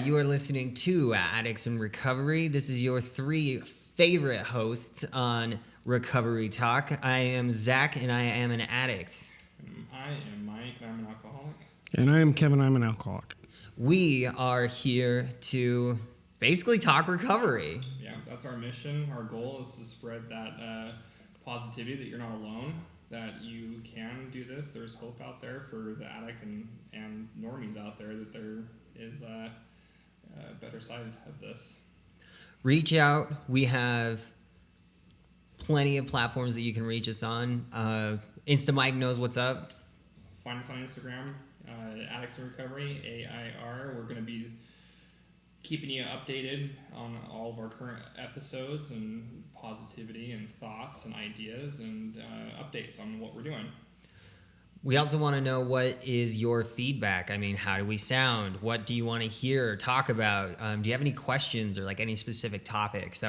you are listening to Addicts in Recovery. This is your 3 favorite hosts on Recovery Talk. I am Zach, and I am an addict. I am Mike, and I'm an alcoholic. And I am Kevin, I'm an alcoholic. We are here to basically talk recovery. Yeah, that's our mission. Our goal is to spread that positivity that you're not alone, that you can do this. There's hope out there for the addict and normies out there, that there is a better side of this. Reach out. We have plenty of platforms that you can reach us on. Insta Mike knows what's up. Find us on Instagram, Addicts in Recovery, AIR. We're going to be keeping you updated on all of our current episodes and positivity and thoughts and ideas and updates on what we're doing. We also want to know, what is your feedback? I mean, how do we sound? What do you want to hear or talk about? Do you have any questions or like any specific topics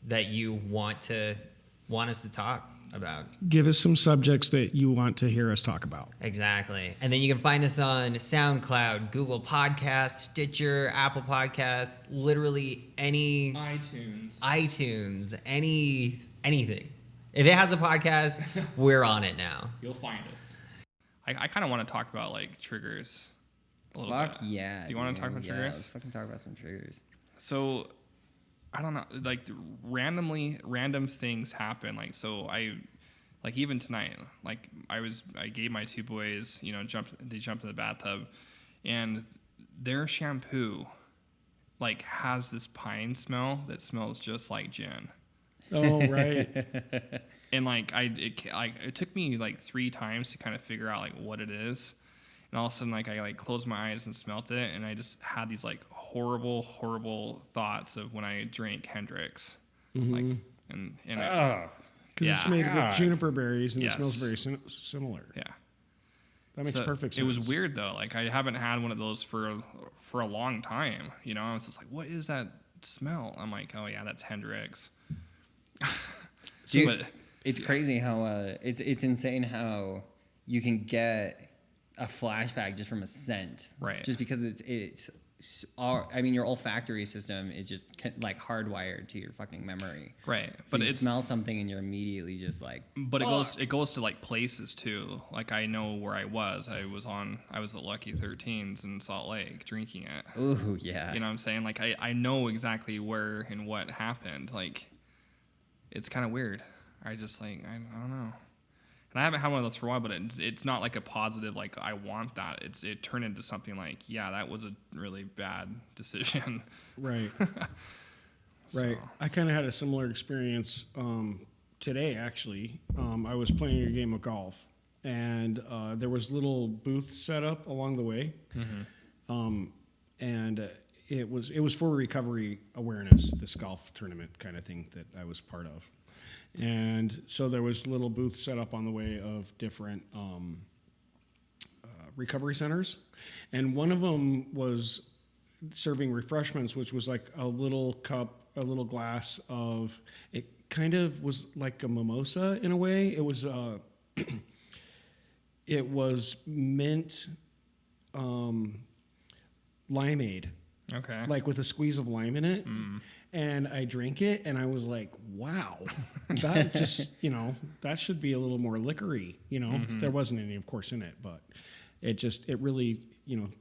that you want us to talk about? Give us some subjects that you want to hear us talk about. Exactly. And then you can find us on SoundCloud, Google Podcasts, Stitcher, Apple Podcasts, literally any iTunes, anything. If it has a podcast, we're on it now. You'll find us. I kind of want to talk about like triggers a little Fuck bit. yeah. Do you want to talk about triggers? Let's fucking talk about some triggers. So, I don't know, like random things happen. Like, so like even tonight, like I gave my 2 boys, they jumped in the bathtub, and their shampoo like has this pine smell that smells just like gin. Oh, right. And like it took me like 3 times to kind of figure out like what it is. And all of a sudden, like I like closed my eyes and smelt it, and I just had these like horrible thoughts of when I drank Hendrix. Mm-hmm. Like and because it's made with juniper berries and Yes. it smells very similar. Yeah, That makes perfect sense. It was weird though. Like I haven't had one of those for a long time. I was just like, what is that smell? I'm like, oh yeah, that's Hendrix. Dude, it's crazy how it's insane how you can get a flashback just from a scent, right? Just because your olfactory system is just like hardwired to your fucking memory, right? So you smell something and you're immediately just like. But it goes to like places too. Like I know where I was. I was at Lucky 13s in Salt Lake drinking it. Ooh yeah. You know what I'm saying? Like I know exactly where and what happened. Like. It's kind of weird. I just like, I don't know. And I haven't had one of those for a while, but it's not like a positive, like I want that. It turned into something like, yeah, that was a really bad decision. Right. So. Right. I kind of had a similar experience today, actually. I was playing a game of golf, and there was little booths set up along the way. Mm-hmm. And it was for recovery awareness, this golf tournament kind of thing that I was part of. And so there was little booths set up on the way of different recovery centers. And one of them was serving refreshments, which was like a little cup, a little glass of, it kind of was like a mimosa in a way. It was it was mint limeade. Okay. Like with a squeeze of lime in it. Mm. And I drank it and I was like, wow, that just, that should be a little more liquor-y, Mm-hmm. There wasn't any, of course, in it, but it really,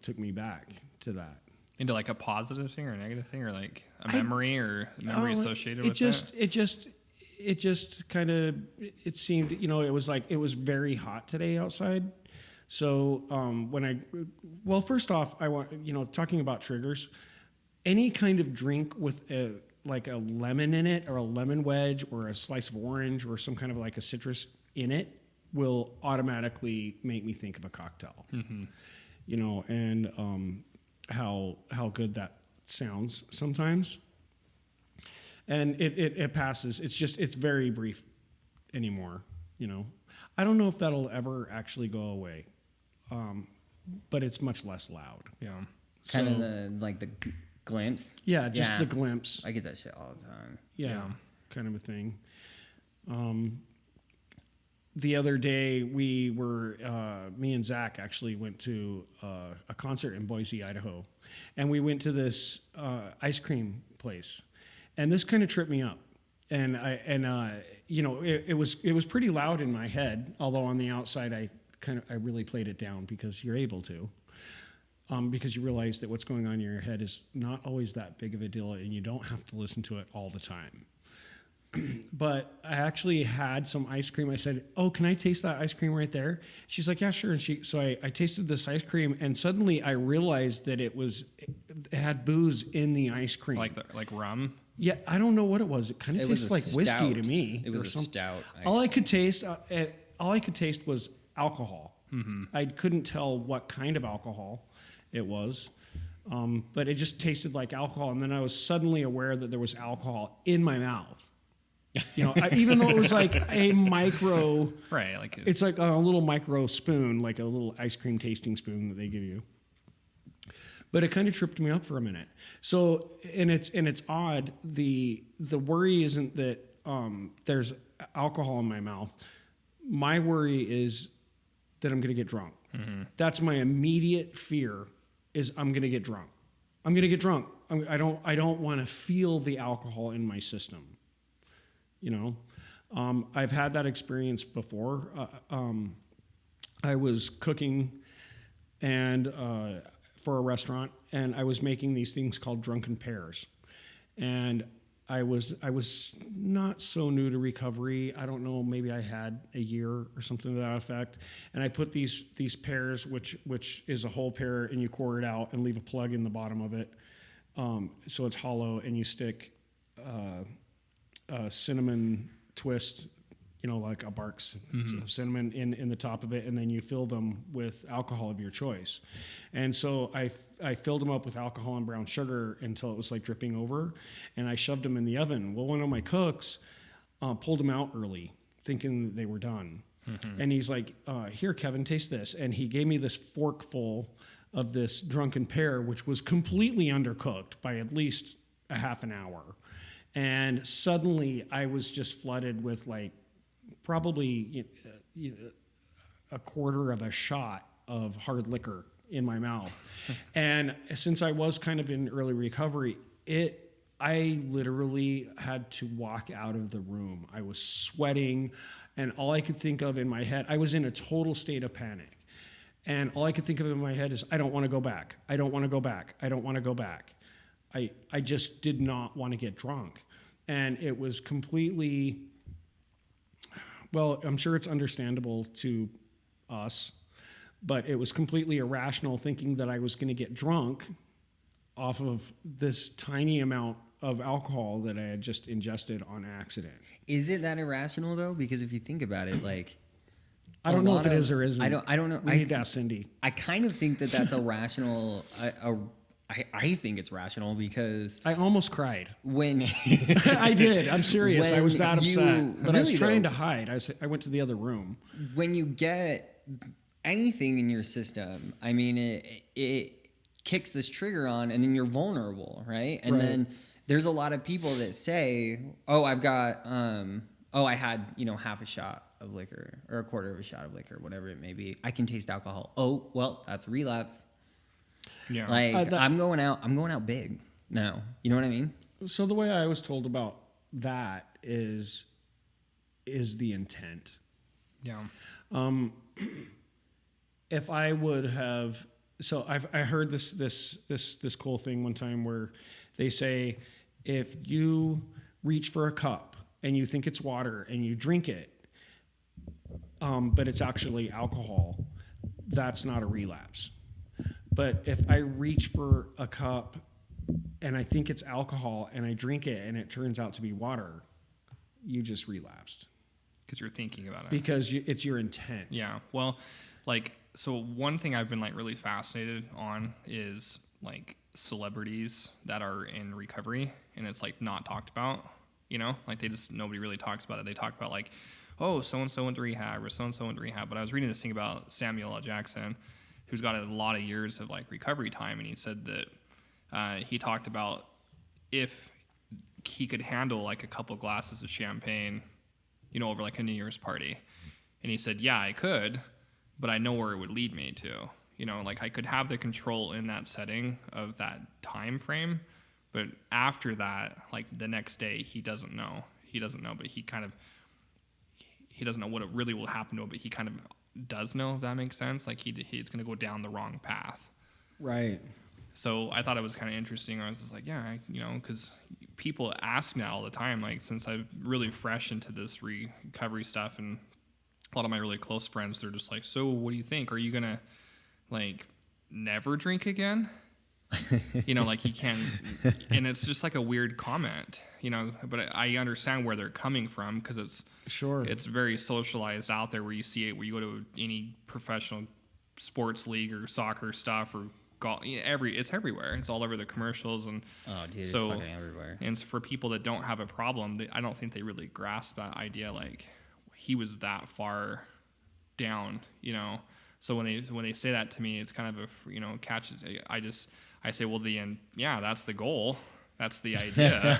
took me back to that. Into like a positive thing or a negative thing or like a memory associated with it? It just kind of, it seemed, it was like, it was very hot today outside. So first off, I want, talking about triggers, any kind of drink with like a lemon in it or a lemon wedge or a slice of orange or some kind of like a citrus in it will automatically make me think of a cocktail. Mm-hmm. And how good that sounds sometimes. And it passes. It's very brief anymore, I don't know if that'll ever actually go away. But it's much less loud. Yeah. Kind of the glimpse. Yeah, just the glimpse. I get that shit all the time. Yeah. Kind of a thing. the other day we were me and Zach actually went to a concert in Boise, Idaho, and we went to this ice cream place, and this kind of tripped me up, and it was pretty loud in my head, although on the outside I really played it down because you're able to. Because you realize that what's going on in your head is not always that big of a deal, and you don't have to listen to it all the time. But I actually had some ice cream. I said, "Oh, can I taste that ice cream right there?" She's like, "Yeah, sure." And so I tasted this ice cream, and suddenly I realized that it had booze in the ice cream. Like rum. Yeah, I don't know what it was. It kind of tastes like whiskey to me. It was or a something. stout. All I could taste was alcohol. Mm-hmm. I couldn't tell what kind of alcohol it was, but it just tasted like alcohol. And then I was suddenly aware that there was alcohol in my mouth. Even though it was like a micro, Right. Like it's like a little micro spoon, like a little ice cream tasting spoon that they give you. But it kind of tripped me up for a minute. So, and it's odd. The worry isn't that there's alcohol in my mouth. My worry is that I'm going to get drunk. Mm-hmm. That's my immediate fear. Is I'm going to get drunk. I'm going to get drunk. I don't want to feel the alcohol in my system. I've had that experience before. I was cooking and for a restaurant, and I was making these things called drunken pears, and I was not so new to recovery. I don't know, maybe I had a year or something to that effect, and I put these pears, which is a whole pear, and you core it out and leave a plug in the bottom of it, so it's hollow, and you stick a cinnamon twist, like a bark's cinnamon in the top of it, and then you fill them with alcohol of your choice. And so I filled them up with alcohol and brown sugar until it was like dripping over, and I shoved them in the oven. Well, one of my cooks pulled them out early, thinking they were done. Mm-hmm. And he's like, "Here, Kevin, taste this." And he gave me this forkful of this drunken pear, which was completely undercooked by at least a half an hour. And suddenly I was just flooded with like probably a quarter of a shot of hard liquor in my mouth. And since I was kind of in early recovery, I literally had to walk out of the room. I was sweating, and all I could think of in my head, I was in a total state of panic. And all I could think of in my head is, I don't want to go back. I don't want to go back. I don't want to go back. I just did not want to get drunk. And it was completely, well, I'm sure it's understandable to us, but it was completely irrational thinking that I was going to get drunk off of this tiny amount of alcohol that I had just ingested on accident. Is it that irrational though? Because if you think about it, like, I don't know if it is or isn't. I don't know. We need to ask Cindy. I kind of think that that's a rational. I think it's rational because I almost cried. when I did. I'm serious. I was that upset, but I was really, trying though, to hide. I went to the other room. when you get anything in your system, I mean, it kicks this trigger on, and then you're vulnerable, right? And Right. then there's a lot of people that say, "Oh, I've got, I had half a shot of liquor or a quarter of a shot of liquor, whatever it may be. I can taste alcohol. Oh, well, that's a relapse. Yeah. Like I'm going out big now. You know what I mean? So the way I was told about that is the intent. Yeah. If I would have, so I heard this cool thing one time where they say, if you reach for a cup and you think it's water and you drink it, but it's actually alcohol, that's not a relapse. But if I reach for a cup and I think it's alcohol and I drink it and it turns out to be water, you just relapsed. Because you're thinking about it. Because it's your intent. Yeah. Well, so one thing I've been really fascinated on is celebrities that are in recovery, and it's not talked about, nobody really talks about it. They talk about oh, so-and-so went to rehab or so-and-so went to rehab. But I was reading this thing about Samuel L. Jackson, who's got a lot of years of recovery time. And he said that he talked about if he could handle a couple glasses of champagne, over a New Year's party, And he said, yeah, I could, but I know where it would lead me to. You know, like I could have the control in that setting of that time frame, but after that, like the next day, he doesn't know. He doesn't know, but he doesn't know what it really will happen to him, but he kind of does know, if that makes sense. Like it's going to go down the wrong path. Right. So I thought it was kind of interesting. I was just like, yeah, because people ask me that all the time. Like, since I'm really fresh into this recovery stuff, and a lot of my really close friends, they're just like, so what do you think? Are you going to, like, never drink again? Like you can, and it's just like a weird comment, but I understand where they're coming from, because it's very socialized out there, where you see it, where you go to any professional sports league or soccer stuff or golf, it's everywhere. It's all over the commercials, and Oh, dude, so, it's fucking everywhere. And so for people that don't have a problem, I don't think they really grasp that idea. Like, he was that far down, So when they say that to me, it's kind of a catches. I say, well, that's the goal. That's the idea,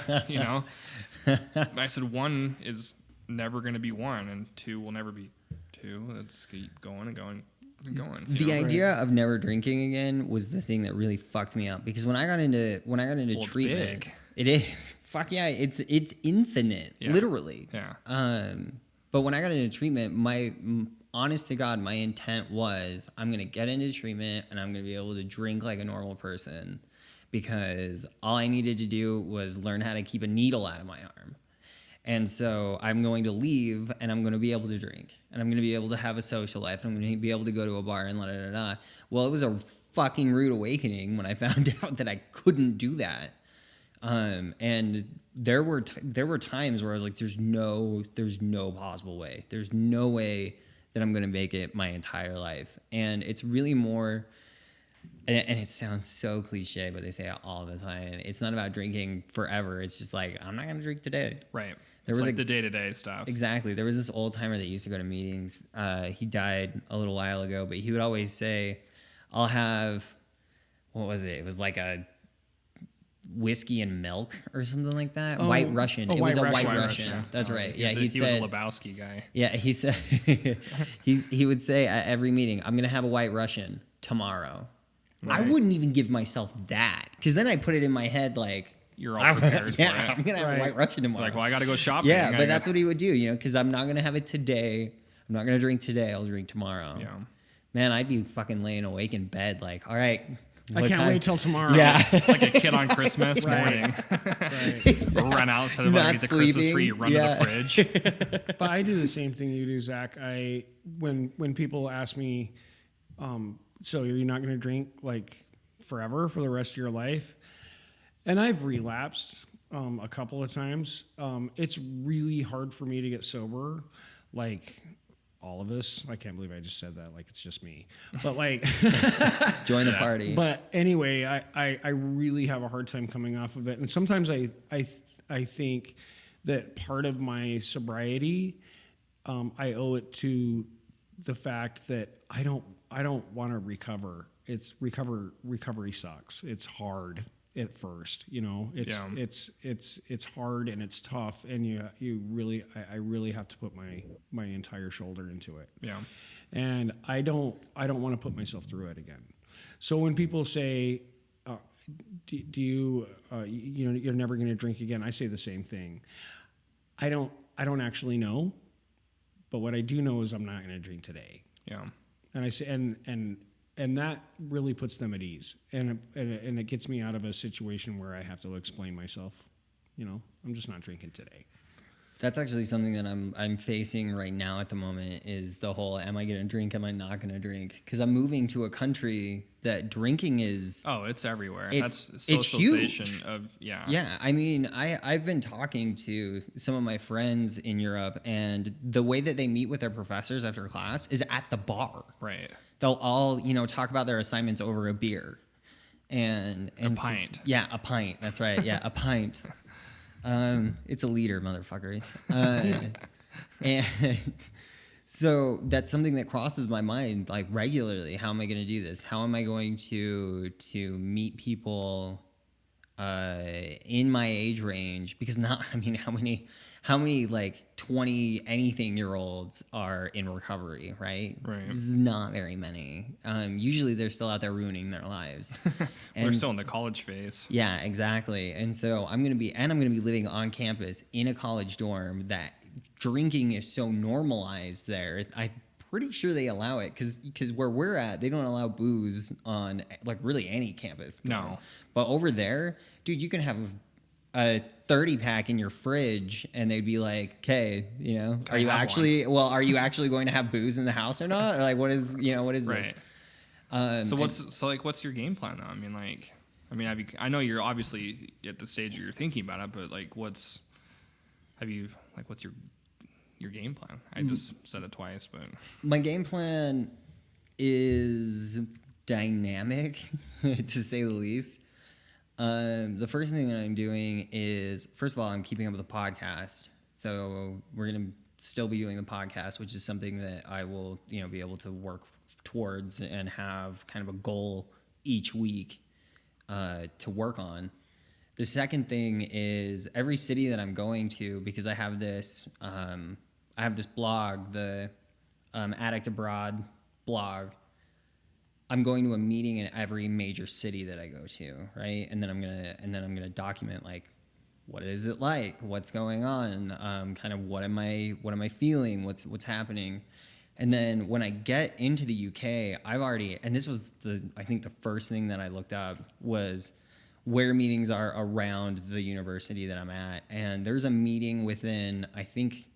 I said, 1 is never going to be 1, and 2 will never be 2. Let's keep going and going and going. The idea of never drinking again was the thing that really fucked me up, because when I got into It's treatment, big. it is. Fuck yeah, it's infinite, Yeah. literally. Yeah. But when I got into treatment, honest to God, my intent was, I'm going to get into treatment and I'm going to be able to drink like a normal person, because all I needed to do was learn how to keep a needle out of my arm. And so I'm going to leave and I'm going to be able to drink, and I'm going to be able to have a social life, and I'm going to be able to go to a bar and la. Well, it was a fucking rude awakening when I found out that I couldn't do that. And there were times where I was like, there's no possible way. There's no way that I'm going to make it my entire life. And it's really more, and it sounds so cliche, but they say it all the time. It's not about drinking forever. It's just like, I'm not going to drink today. Right. There It's was like a- the day-to-day stuff. Exactly. There was this old timer that used to go to meetings. He died a little while ago, but he would always say, I'll have, what was it? It was like a whiskey and milk or something like that. Oh, White Russian. a It was White a White Russian. Russian. That's right. Yeah, he said, was a Lebowski guy. yeah, he said, he would say at every meeting, I'm going to have a White Russian tomorrow. I Right. wouldn't even give myself that, because then I put it in my head like, You're all prepared for yeah, I'm it. going to have a White Russian tomorrow. Like, well, I got to go shopping. Yeah, but that's what he would do, because I'm not going to have it today. I'm not going to drink today. I'll drink tomorrow. Yeah. Man, I'd be fucking laying awake in bed like, all right. I what can't time? wait till tomorrow. Yeah. Like a kid on Christmas Right. morning. Right. Run out instead of Not like the Christmas sleeping. tree, you run Yeah. to the fridge. But I do the same thing you do, Zach. When people ask me, so you're not going to drink like forever for the rest of your life? And I've relapsed a couple of times. It's really hard for me to get sober, like all of us. I can't believe I just said that, like it's just me. But like, Join the party. but anyway, I really have a hard time coming off of it. And sometimes I think that part of my sobriety, I owe it to the fact that I don't want to recover. Recovery sucks. It's hard at first, it's hard and it's tough, and I really have to put my entire shoulder into it. Yeah. And I don't want to put myself through it again. So when people say, do you you're never going to drink again, I say the same thing. I don't actually know, but what I do know is I'm not going to drink today. Yeah. And I say, and that really puts them at ease, and it gets me out of a situation where I have to explain myself. I'm just not drinking today. That's actually something that I'm facing right now at the moment, is the whole, am I going to drink? Am I not going to drink? Because I'm moving to a country that drinking is... Oh, it's everywhere. It's That's huge. socialization of, yeah. Yeah, I mean, I've been talking to some of my friends in Europe, and the way that they meet with their professors after class is at the bar. Right. They'll all, talk about their assignments over a beer. And A pint. Yeah, a pint. That's right. Yeah, a pint. It's a liter, motherfuckers. And so that's something that crosses my mind like regularly. How am I going to do this? How am I going to meet people in my age range? Because how many like 20 anything year olds are in recovery, right? Right. This is not very many. Usually they're still out there ruining their lives. We're still in the college phase. Yeah, exactly. And so I'm going to be living on campus in a college dorm that drinking is so normalized there. I'm pretty sure they allow it because where we're at, they don't allow booze on like really any campus. No. But over there, dude, you can have a 30 pack in your fridge and they'd be like, okay, you know, Can I have are you actually going to have booze in the house or not? Or like, what is this? Right. So what's your game plan though? I know you're obviously at the stage where you're thinking about it, but like, what's your game plan? I just said it twice, but My game plan is dynamic, to say the least. The first thing that I'm doing is, first of all, I'm keeping up with the podcast. So we're going to still be doing the podcast, which is something that I will, be able to work towards and have kind of a goal each week to work on. The second thing is every city that I'm going to, because I have this blog, the Addict Abroad blog. I'm going to a meeting in every major city that I go to, right? And then I'm gonna document like, what is it like? What's going on? Kind of what am I feeling? What's happening? And then when I get into the UK, and this was I think the first thing that I looked up was where meetings are around the university that I'm at. And there's a meeting within, I think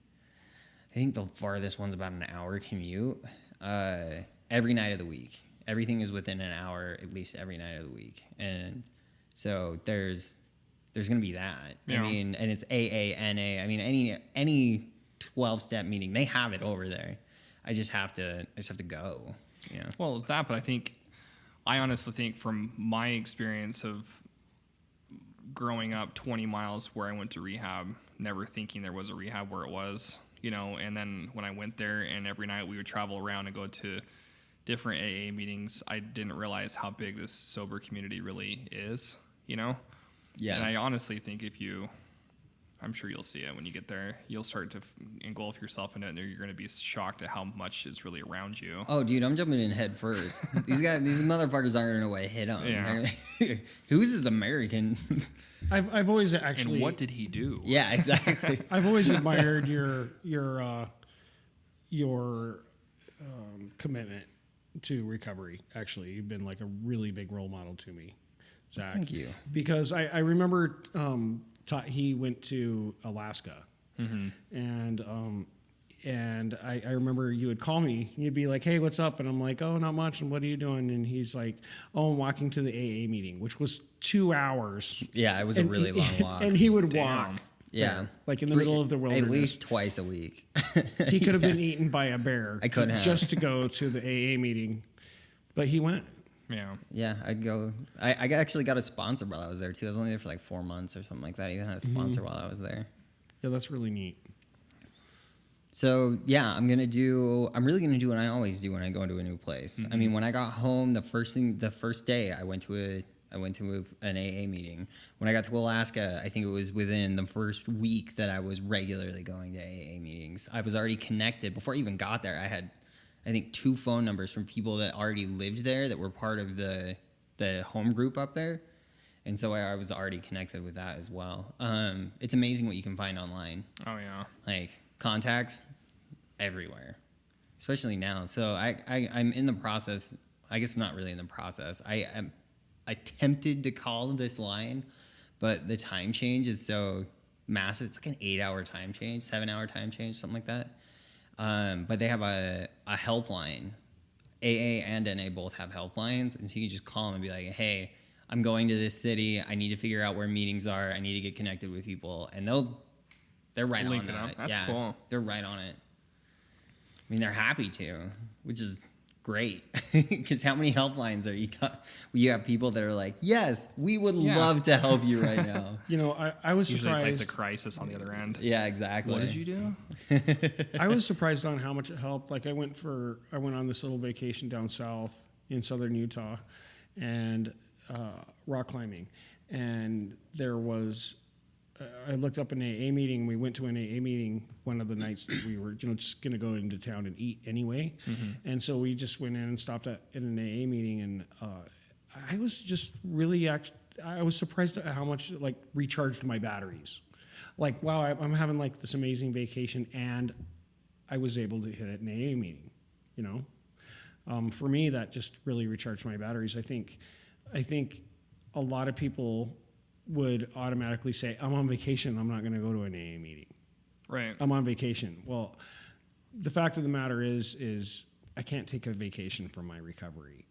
the farthest one's about an hour commute, every night of the week. Everything is within an hour, at least every night of the week. And so there's going to be that. Yeah. I mean, and it's AANA. I mean, any 12-step meeting, they have it over there. I just have to go, well, but I honestly think from my experience of growing up 20 miles where I went to rehab, never thinking there was a rehab where it was, and then when I went there and every night we would travel around and go to different AA meetings, I didn't realize how big this sober community really is, Yeah. And I honestly think I'm sure you'll see it when you get there. You'll start to engulf yourself in it, and you're going to be shocked at how much is really around you. Oh, dude, I'm jumping in head first. These motherfuckers aren't going to know what hit them. Yeah. Who's this American? I've always actually. And what did he do? Yeah, exactly. I've always admired your commitment to recovery. Actually, you've been like a really big role model to me, Zach. Thank you. Because I remember he went to Alaska, and I remember you would call me and you'd be like, "Hey, what's up?" And I'm like, "Oh, not much." And what are you doing? And he's like, "Oh, I'm walking to the AA meeting," which was 2 hours. Yeah, it was a really long walk. And he would Damn. walk. Yeah. there, like in the middle of the wilderness. At least twice a week. He could have been eaten by a bear. I couldn't have. Just to go to the AA meeting, but he went. Yeah. Yeah, I'd go. I actually got a sponsor while I was there too. I was only there for like 4 months or something like that. I even had a sponsor while I was there. Yeah, that's really neat. So yeah, I'm really gonna do what I always do when I go into a new place. I mean, when I got home, the first day I went to an AA meeting. When I got to Alaska, I think it was within the first week that I was regularly going to AA meetings. I was already connected before I even got there. I had, I think, 2 phone numbers from people that already lived there that were part of the home group up there. And so I was already connected with that as well. It's amazing what you can find online. Oh yeah. Like contacts everywhere, especially now. So I'm in the process. I guess I'm not really in the process. I attempted to call this line, but the time change is so massive. It's like an 8-hour time change, 7-hour time change, something like that. But they have a helpline. AA and NA both have helplines, and so you can just call them and be like, "Hey, I'm going to this city. I need to figure out where meetings are. I need to get connected with people," and they're right Link on it that. up. That's yeah, cool. They're right on it. I mean, they're happy to, which is great. Because how many helplines are you got? You have people that are like, "Yes, we would love to help you right now." I was Usually surprised. it's like the crisis on the other end. Yeah, exactly. What did you do? I was surprised on how much it helped. Like I went on this little vacation down south in southern Utah, and rock climbing, and there was I looked up an AA meeting. We went to an AA meeting one of the nights that we were, just going to go into town and eat anyway. And so we just went in and stopped at an AA meeting, and I was just really I was surprised at how much like recharged my batteries. Like, wow, I'm having like this amazing vacation, and I was able to hit an AA meeting. For me, that just really recharged my batteries. I think a lot of people would automatically say, I'm on vacation, I'm not going to go to an AA meeting. Right. I'm on vacation. Well, the fact of the matter is I can't take a vacation from my recovery.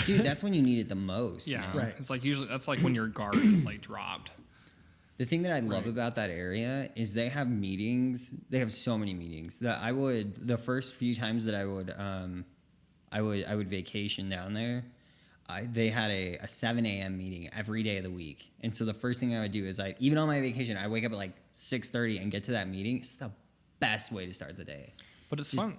Dude, that's when you need it the most. Yeah. Man. Right. It's like usually that's like when your guard is like dropped. The thing that I love about that area is they have meetings. They have so many meetings that the first few times that I would vacation down there, they had a 7 a.m. meeting every day of the week. And so the first thing I would do is even on my vacation, I wake up at like 6:30 and get to that meeting. It's the best way to start the day. But it's Just fun.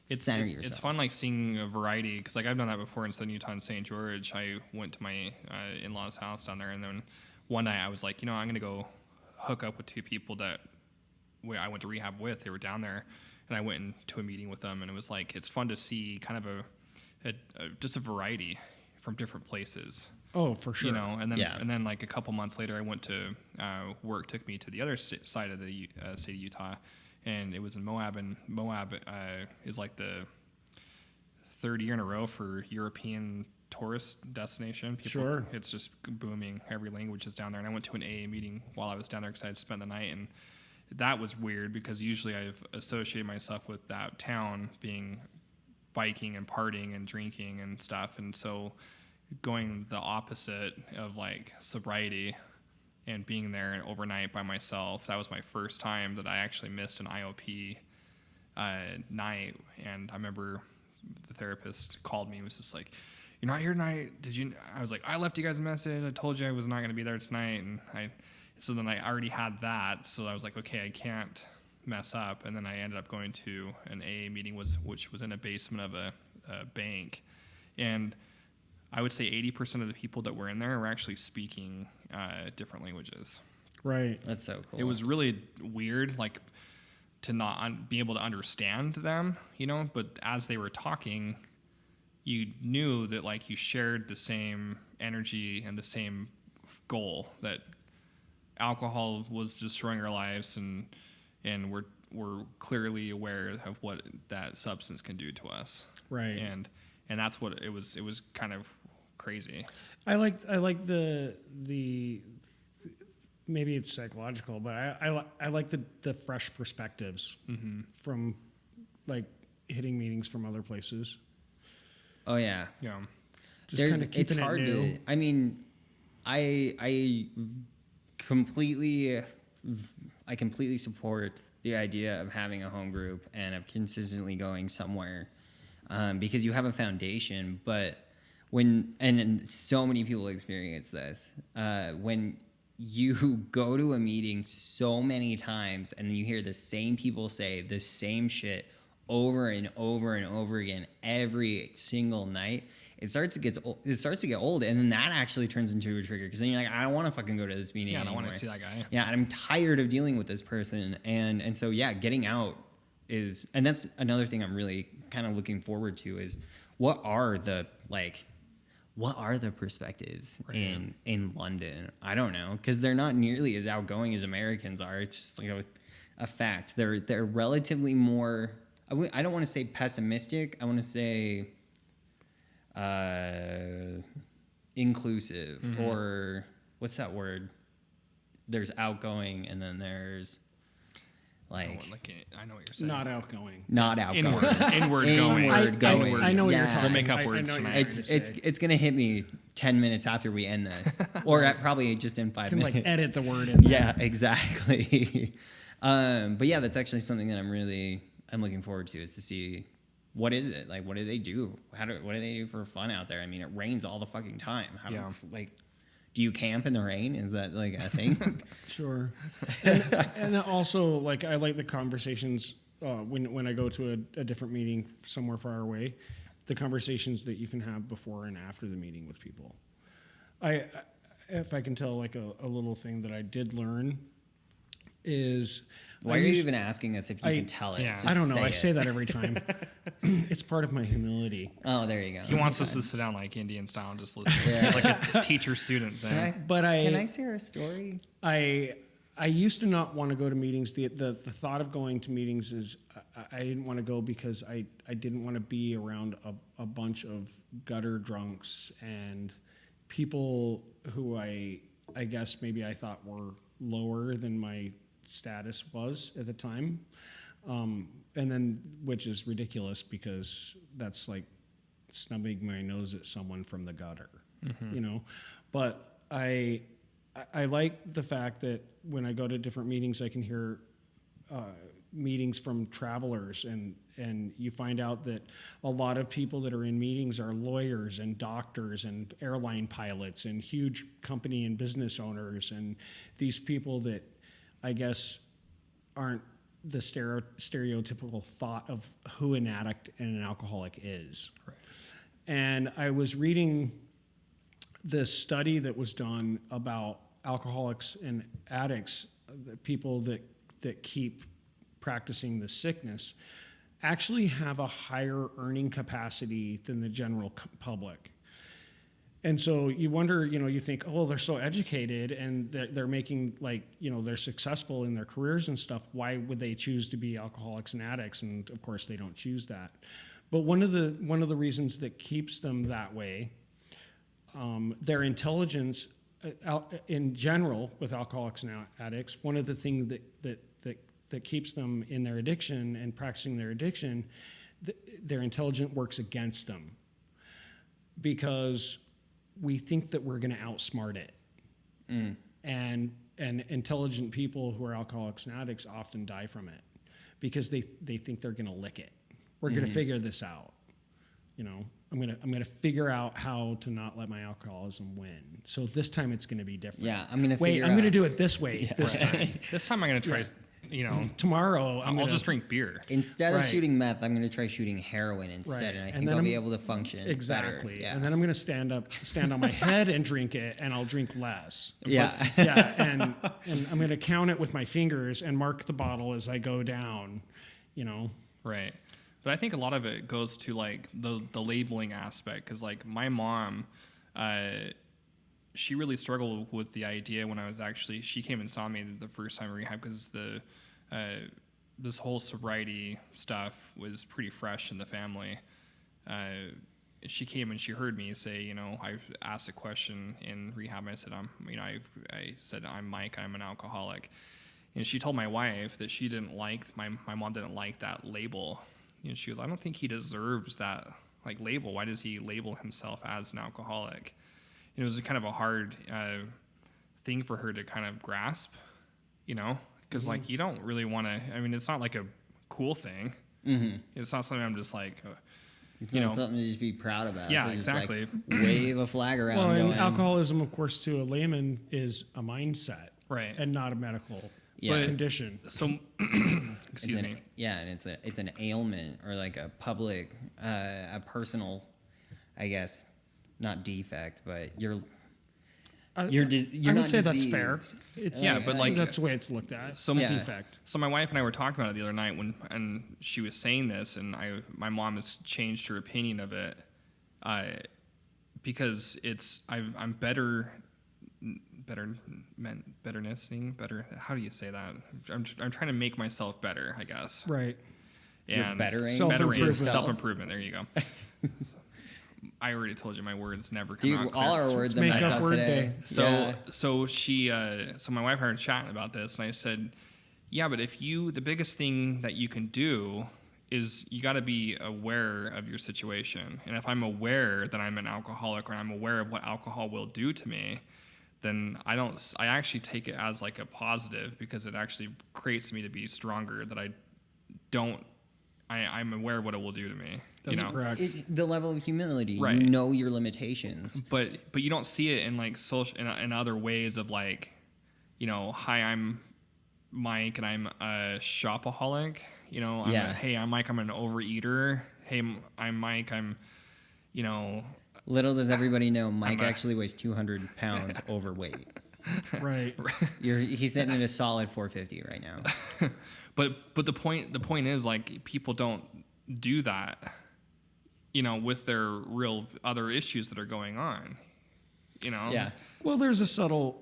center It's yourself. fun like seeing a variety because like I've done that before in Southern Utah and St. George. I went to my in-laws' house down there, and then one night I was like, I'm gonna go hook up with two people that I went to rehab with. They were down there, and I went into a meeting with them, and it was like it's fun to see kind of just a variety from different places. Oh, for sure. And then Yeah. and then like a couple months later, I went to work took me to the other side of the state of Utah, and it was in Moab, and Moab is like the third year in a row for European tourist destination. Sure. It's just booming. Every language is down there, and I went to an AA meeting while I was down there because I had spent the night, and that was weird because usually I've associated myself with that town being biking and partying and drinking and stuff, and so going the opposite of like sobriety and being there overnight by myself, that was my first time that I actually missed an IOP night. And I remember the therapist called me and was just like, "You're not here tonight, did you?" I was like, "I left you guys a message, I told you I was not going to be there tonight." And so then I already had that, so I was like, okay, I can't mess up. And then I ended up going to an AA meeting which was in a basement of a bank, and I would say 80% of the people that were in there were actually speaking different languages. Right. That's so cool. It was really weird, like to not be able to understand them, but as they were talking, you knew that like you shared the same energy and the same goal, that alcohol was destroying our lives, and we're clearly aware of what that substance can do to us. Right. And that's what it was. It was kind of crazy. I like the maybe it's psychological, but I like the fresh perspectives from like hitting meetings from other places. Oh yeah. Yeah. Just kind of It's keeping hard it new. to. I mean, I completely support the idea of having a home group and of consistently going somewhere, because you have a foundation. But and so many people experience this, when you go to a meeting so many times and you hear the same people say the same shit over and over and over again every single night, it starts to get old, and then that actually turns into a trigger, because then you're like, I don't want to fucking go to this meeting Yeah, I don't anymore. want to see that guy. Yeah, and I'm tired of dealing with this person, and so yeah, getting out and that's another thing I'm really kind of looking forward to, is what are the perspectives in London? I don't know, because they're not nearly as outgoing as Americans are. It's just like a fact. They're relatively more. I don't want to say pessimistic. I want to say inclusive, or what's that word? There's outgoing, and then there's I know what you're saying. Not outgoing. not outgoing. Inward Inward going. going. I know what you're Yeah. talking. We'll make up I words know what you're tonight. trying to say. It's gonna hit me 10 minutes after we end this, or probably just in 5 Can minutes. like edit the word in. Yeah, exactly. But yeah, that's actually something that I'm looking forward to, is to see what is it like. What do they do? What do they do for fun out there? I mean, it rains all the fucking time. Do you camp in the rain? Is that like a thing? Sure. And also, like, I like the conversations when I go to a different meeting somewhere far away, the conversations that you can have before and after the meeting with people. if I can tell like a little thing that I did learn is Why I are you used- even asking us if you I- can tell it? Yeah. Just I don't know. I it. say that every time. It's part of my humility. Oh, there you go. He wants us to sit down like Indian style and just listen. Yeah. Like a teacher-student thing. But Can I share a story? I used to not want to go to meetings. The thought of going to meetings is I didn't want to go because I didn't want to be around a bunch of gutter drunks and people who I guess maybe I thought were lower than my status was at the time. And then, which is ridiculous because that's like snubbing my nose at someone from the gutter, you know. But I like the fact that when I go to different meetings, I can hear meetings from travelers, and you find out that a lot of people that are in meetings are lawyers and doctors and airline pilots and huge company and business owners, and these people that I guess aren't the stereotypical thought of who an addict and an alcoholic is. Right. And I was reading this study that was done about alcoholics and addicts, the people that keep practicing the sickness, actually have a higher earning capacity than the general public. And so you wonder, you think, oh, they're so educated and they're making they're successful in their careers and stuff. Why would they choose to be alcoholics and addicts? And of course they don't choose that. But one of the reasons that keeps them that way, their intelligence in general with alcoholics and addicts, one of the things that keeps them in their addiction and practicing their addiction, their intelligence works against them because we think that we're going to outsmart it. And intelligent people who are alcoholics and addicts often die from it because they think they're going to lick it. We're going to figure this out. I'm gonna figure out how to not let my alcoholism win. So this time it's gonna be different. Yeah, I'm gonna wait. figure I'm gonna out- do it this way this time. This time I'm gonna try. Tomorrow I'll just drink beer. Instead of Right. shooting meth, I'm going to try shooting heroin instead, Right. and I And think then I'll be I'm- able to function exactly. better. Yeah. And then I'm gonna stand on my head and drink it, and I'll drink less. Yeah. Yeah. And I'm gonna count it with my fingers and mark the bottle as I go down. Right. But I think a lot of it goes to like the labeling aspect, because like my mom, she really struggled with the idea when she came and saw me the first time in rehab, because this whole sobriety stuff was pretty fresh in the family. She came and she heard me say, I asked a question in rehab. I said, I said, I'm Mike, I'm an alcoholic. And she told my wife that she didn't like, my mom didn't like that label. She goes, I don't think he deserves that label. Why does he label himself as an alcoholic? It was kind of a hard thing for her to kind of grasp, because you don't really want to. I mean, it's not like a cool thing. Mm-hmm. It's not something I'm just like. It's not something to just be proud about. Yeah, it's exactly. Just wave a flag around. Well, and going, alcoholism, of course, to a layman, is a mindset, Right. and not a medical Yeah. condition. So, excuse me. And it's an ailment or like a public, a personal, I guess, not defect, but you're I not would say diseased. that's fair. It's, Yeah, but that's the way it's looked at. Some Yeah. defect. So my wife and I were talking about it the other night and she was saying this, and my mom has changed her opinion of it, because I'm how do you say that? I'm trying to make myself better, I guess. Right. You're And bettering Self-improvement. self-improvement. There you go. I already told you my words never come Dude, out all clear. our words It's are messed make-up up word today. day. So my wife and I were chatting about this, and I said, yeah, but the biggest thing that you can do is you got to be aware of your situation. And if I'm aware that I'm an alcoholic, or I'm aware of what alcohol will do to me, then I actually take it as like a positive, because it actually creates me to be stronger, that I'm aware of what it will do to me. That's correct. It's the level of humility. Right. You know your limitations. But you don't see it in like social in other ways of like, hi, I'm Mike and I'm a shopaholic. Hey, I'm Mike, I'm an overeater. Hey, I'm Mike, I'm Little does everybody know, Mike I'm a- actually weighs 200 pounds overweight. Right. He's sitting at a solid 450 right now. But the point is, like, people don't do that, you know, with their real other issues that are going on, you know. Yeah. Well, there's a subtle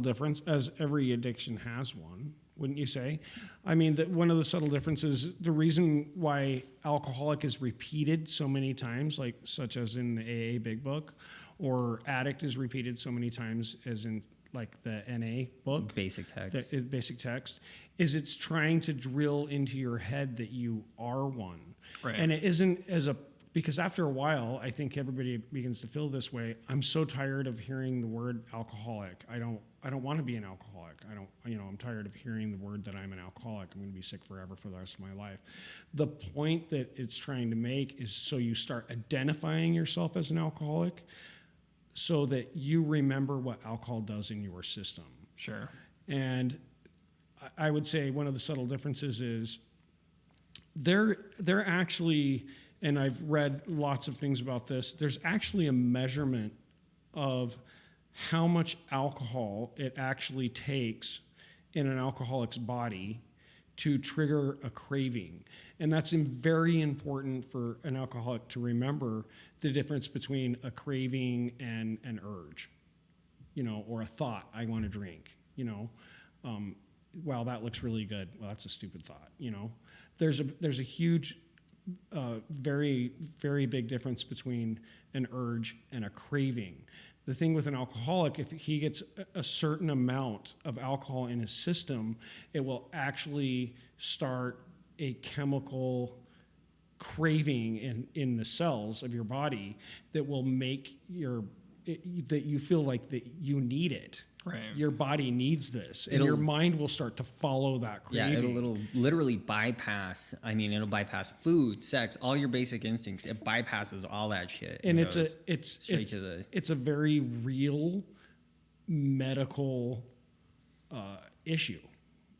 difference, as every addiction has one, wouldn't you say? I mean, that one of the subtle differences, the reason why alcoholic is repeated so many times, like such as in the AA Big Book, or addict is repeated so many times as in like the NA book, Basic text. basic text, is it's trying to drill into your head that you are one, Right. and it isn't as a because after a while, I think everybody begins to feel this way. I'm so tired of hearing the word alcoholic. I don't want to be an alcoholic. I'm tired of hearing the word that I'm an alcoholic. I'm going to be sick forever for the rest of my life. The point that it's trying to make is so you start identifying yourself as an alcoholic so that you remember what alcohol does in your system. Sure. And I would say one of the subtle differences is they're actually, and I've read lots of things about this, there's actually a measurement of how much alcohol it actually takes in an alcoholic's body to trigger a craving. And that's very important for an alcoholic to remember the difference between a craving and an urge, or a thought, I want to drink, wow, that looks really good. Well, that's a stupid thought, There's a huge, very, very big difference between an urge and a craving. The thing with an alcoholic, if he gets a certain amount of alcohol in his system, it will actually start a chemical craving in the cells of your body that will make that you feel like that you need it. Right. Your body needs this, and It'll- your mind will start to follow that Yeah, craving. it'll literally bypass. I mean, it'll bypass food, sex, all your basic instincts. It bypasses all that shit. And goes it's straight to the. it's a very real medical issue.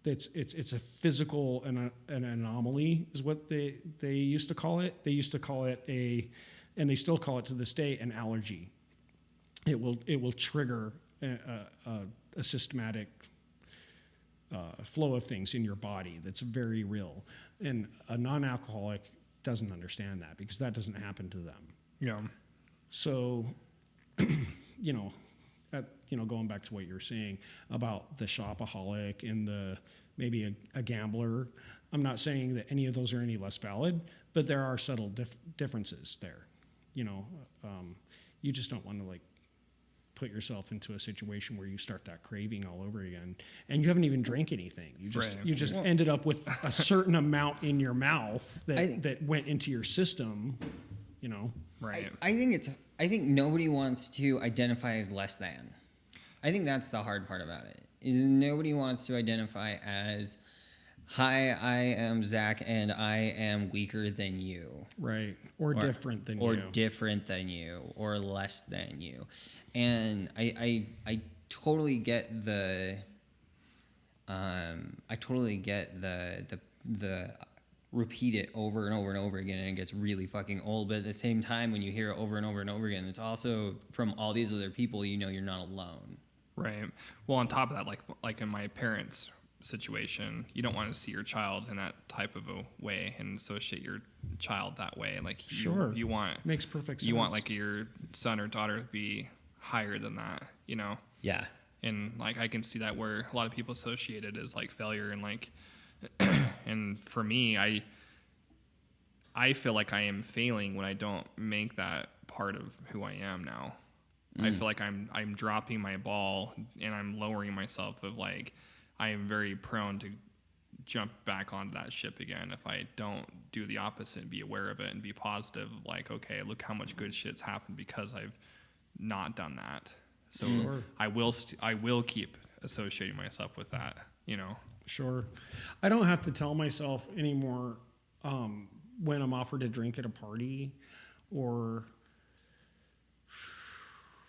It's a physical an anomaly is what they used to call it. They used to call it and they still call it to this day, an allergy. It will trigger a systematic flow of things in your body that's very real, and a non-alcoholic doesn't understand that because that doesn't happen to them. Yeah. So, going back to what you're saying about the shopaholic and maybe a gambler, I'm not saying that any of those are any less valid, but there are subtle differences there. You just don't want to put yourself into a situation where you start that craving all over again, and you haven't even drank anything. You just Right. ended up with a certain amount in your mouth I- that went into your system. Right. I think nobody wants to identify as less than. I think that's the hard part about it. Is nobody wants to identify as, hi, I am Zach and I am weaker than you. Right. Or different than or you. different than you, or less than you. And I totally get the repeat it over and over and over again, and it gets really fucking old. But at the same time, when you hear it over and over and over again, it's also from all these other people, you're not alone. Right. Well, on top of that, like in my parents' situation, you don't want to see your child in that type of a way and associate your child that way. Like Sure. you want Makes perfect sense. you want like your son or daughter to be higher than that, Yeah. And like I can see that where a lot of people associate it as like failure and like and for me, I feel like I am failing when I don't make that part of who I am now. I feel like I'm dropping my ball and I'm lowering myself of like I am very prone to jump back onto that ship again if I don't do the opposite and be aware of it and be positive, like, okay, look how much good shit's happened because I've not done that. So Sure. I will keep associating myself with that, Sure. I don't have to tell myself anymore when I'm offered a drink at a party, or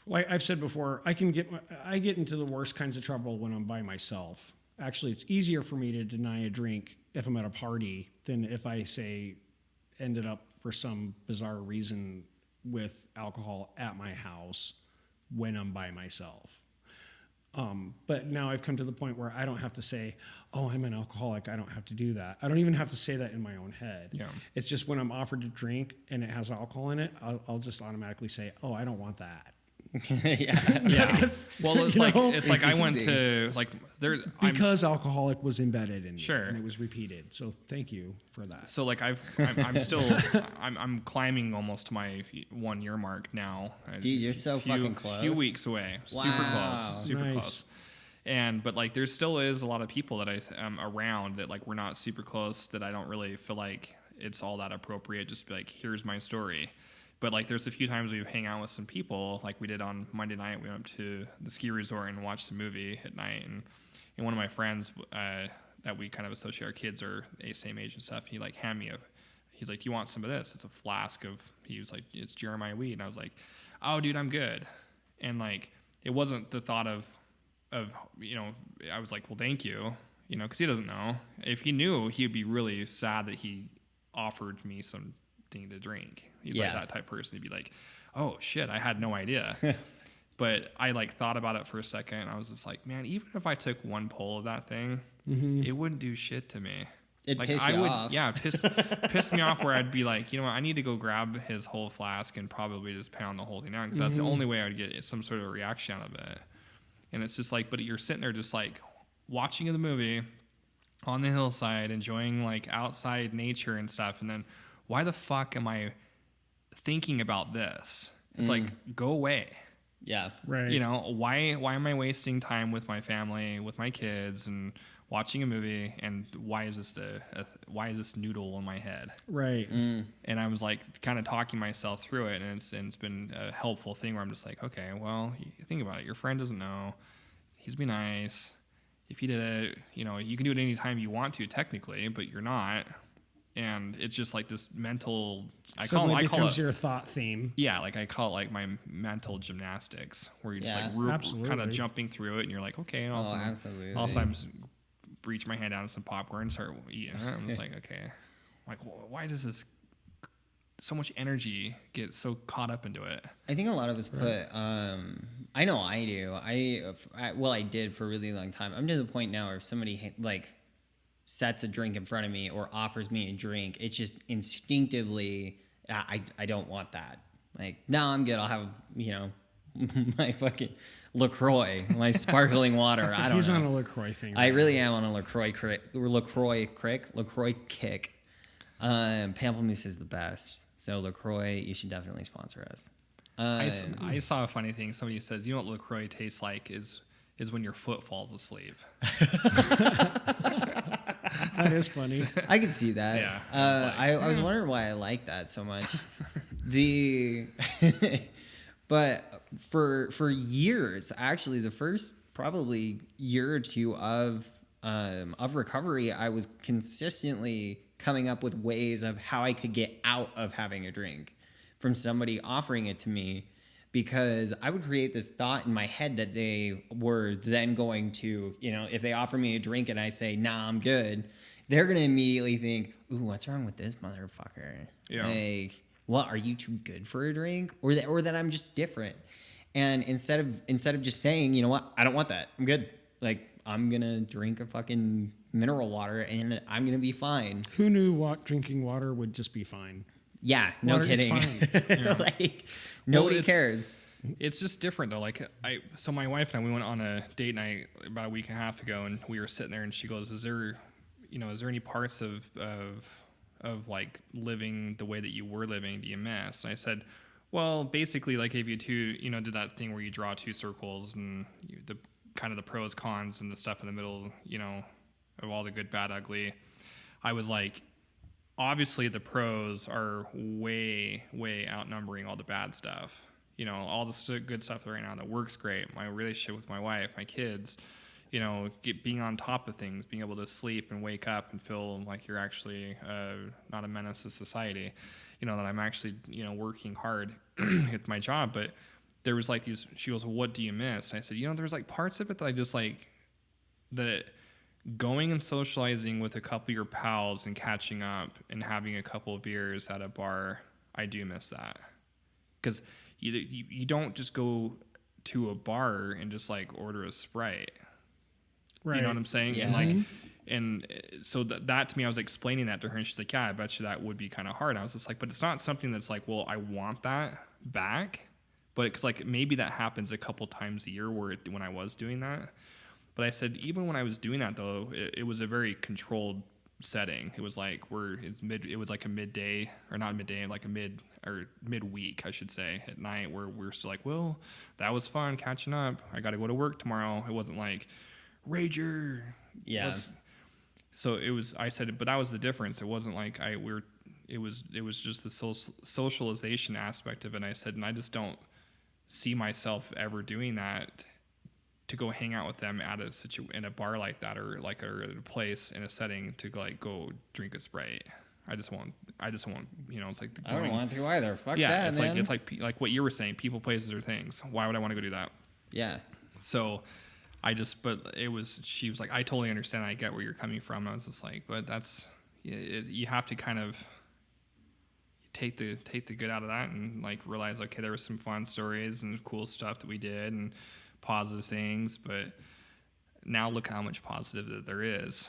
like I've said before, I get into the worst kinds of trouble when I'm by myself. Actually, it's easier for me to deny a drink if I'm at a party than if I say ended up for some bizarre reason with alcohol at my house when I'm by myself. But now I've come to the point where I don't have to say, oh, I'm an alcoholic. I don't have to do that. I don't even have to say that in my own head. Yeah. It's just when I'm offered to drink and it has alcohol in it, I'll just automatically say, oh, I don't want that. Yeah. Well, it's You like know? it's like I went easy. to like there Because alcoholic was embedded in me. Sure. And it was repeated. So thank you for that. So like I'm still I'm climbing almost to my 1 year mark now. Dude, you're so fucking close. Few weeks away, super Wow. close, super Nice. close. And but like there still is a lot of people that I around that like we're not super close, that I don't really feel like it's all that appropriate. Just be like, here's my story. But like there's a few times we hang out with some people, like we did on Monday night. We went up to the ski resort and watched a movie at night, and one of my friends that we kind of associate our kids are the same age and stuff. He like handed me he's like, do you want some of this? It's a flask of, he was like, it's Jeremiah weed. And I was like, oh dude, I'm good. And like, it wasn't the thought of, you know, I was like, well, thank you, you know, cause he doesn't know. If he knew, he'd be really sad that he offered me something to drink. He's like that type of person. He'd be like, oh shit, I had no idea. But I like thought about it for a second. And I was just like, man, even if I took one pull of that thing, it wouldn't do shit to me. It'd Like piss you off. Yeah, piss me off where I'd be like, you know what, I need to go grab his whole flask and probably just pound the whole thing out, because that's the only way I would get some sort of reaction out of it. And it's just like, but you're sitting there just like watching the movie on the hillside, enjoying like outside nature and stuff, and then why the fuck am I thinking about this? It's like, go away. Yeah. Right. You know, why am I wasting time with my family, with my kids, and watching a movie? And why is this noodle in my head? Right. And I was like kind of talking myself through it, and it's been a helpful thing where I'm just like, okay, well, think about it. Your friend doesn't know. He's be nice. If you did it, you know, you can do it anytime you want to technically, but you're not. And it's just like this mental. Suddenly I call becomes it, your thought theme. yeah, like I call it like my mental gymnastics, where you're just Yeah, like absolutely. kind of jumping through it, and you're like, okay, and also, absolutely. also I'm just reach my hand down to some popcorn and start eating it. I'm just like, okay, like why does this so much energy get so caught up into it? I think a lot of us put. I know I do. I did for a really long time. I'm to the point now where if somebody like sets a drink in front of me or offers me a drink, it's just instinctively, I don't want that. Like, no, I'm good. I'll have, you know, my fucking LaCroix, my sparkling water. I don't He's know. on a LaCroix thing. I really am on a LaCroix kick. Pamplemousse is the best. So LaCroix, you should definitely sponsor us. I saw a funny thing. Somebody says, you know what LaCroix tastes like is when your foot falls asleep. That is funny. I could see that. Yeah, I was wondering why I like that so much. But for years, actually, the first probably year or two of recovery, I was consistently coming up with ways of how I could get out of having a drink from somebody offering it to me, because I would create this thought in my head that they were then going to, you know, if they offer me a drink and I say, nah, I'm good, they're going to immediately think, ooh, what's wrong with this motherfucker? Yeah. Like, what, are you too good for a drink? Or that I'm just different. And instead of just saying, you know what, I don't want that, I'm good. Like, I'm going to drink a fucking mineral water and I'm going to be fine. Who knew drinking water would just be fine? Yeah, no Water is kidding. fine. Like, nobody it's- cares. It's just different though. Like so my wife and I, we went on a date night about a week and a half ago, and we were sitting there, and she goes, is there any parts of like living the way that you were living do you miss? And I said, well, basically, like if you did that thing where you draw two circles and the kind of the pros, cons, and the stuff in the middle, you know, of all the good, bad, ugly. I was like, obviously the pros are way, way outnumbering all the bad stuff. You know, all the good stuff right now that works great. My relationship with my wife, my kids, you know, being on top of things, being able to sleep and wake up and feel like you're actually not a menace to society. You know, that I'm actually, you know, working hard at my job. But there was like these, she goes, well, what do you miss? And I said, you know, there's like parts of it that I just like, that going and socializing with a couple of your pals and catching up and having a couple of beers at a bar, I do miss that. because you don't just go to a bar and just like order a Sprite. Right. You know what I'm saying? Yeah. And like, and so that to me, I was explaining that to her, and she's like, "Yeah, I bet you that would be kind of hard." I was just like, "But it's not something that's like, well, I want that back." But it's like maybe that happens a couple times a year when I was doing that. But I said even when I was doing that though, it was a very controlled setting. It was like it was like a midday, or not midday, like a midweek, I should say, at night, where we're still like, well, that was fun catching up. I got to go to work tomorrow. It wasn't like Rager. Yeah. So it was. I said, but that was the difference. It wasn't like It was just the socialization aspect of it. And I said, and I just don't see myself ever doing that, to go hang out with them at in a bar like that, or like at a place in a setting to like go drink a Sprite. I just want, it's like I don't want to either. Fuck yeah, that, it's man. like what you were saying, people, places, or things. Why would I want to go do that? Yeah. So she was like, I totally understand. I get where you're coming from. And I was just like, but you have to kind of take the good out of that and like realize, okay, there was some fun stories and cool stuff that we did and positive things, but now look how much positive that there is.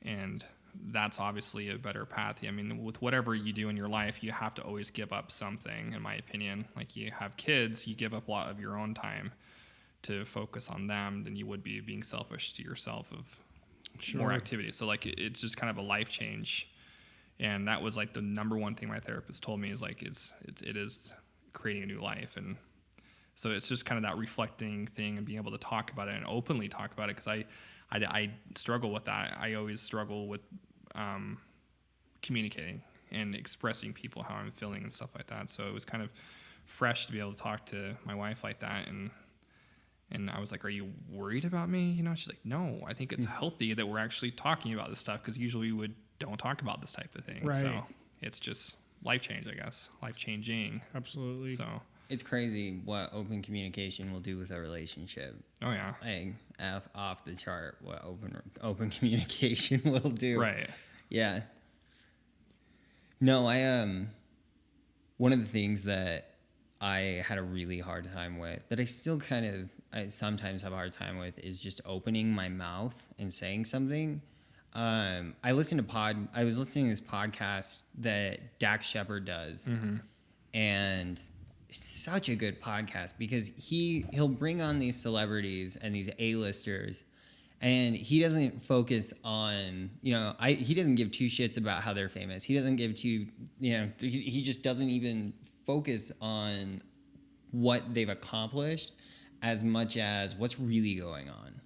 And that's obviously a better path. I mean, with whatever you do in your life, you have to always give up something, in my opinion. Like, you have kids, you give up a lot of your own time to focus on them than you would be being selfish to yourself of more activity. So like, it's just kind of a life change. And that was like the number one thing my therapist told me, is like, it is creating a new life. And so it's just kind of that reflecting thing and being able to talk about it and openly talk about it. Cause I struggle with that. I always struggle with communicating and expressing people how I'm feeling and stuff like that. So it was kind of fresh to be able to talk to my wife like that. And I was like, are you worried about me? You know, she's like, no, I think it's healthy that we're actually talking about this stuff, because usually we don't talk about this type of thing. Right. So it's just life change, I guess. Life changing. Absolutely. So It's crazy what open communication will do with a relationship. oh yeah. Like, off the chart what open communication will do. Right. Yeah. No, one of the things that I had a really hard time with, that I still I sometimes have a hard time with, is just opening my mouth and saying something. I was listening to this podcast that Dax Shepard does, and it's such a good podcast, because he'll bring on these celebrities and these A-listers, and he doesn't focus on, he doesn't give two shits about how they're famous. He doesn't give he just doesn't even focus on what they've accomplished as much as what's really going on.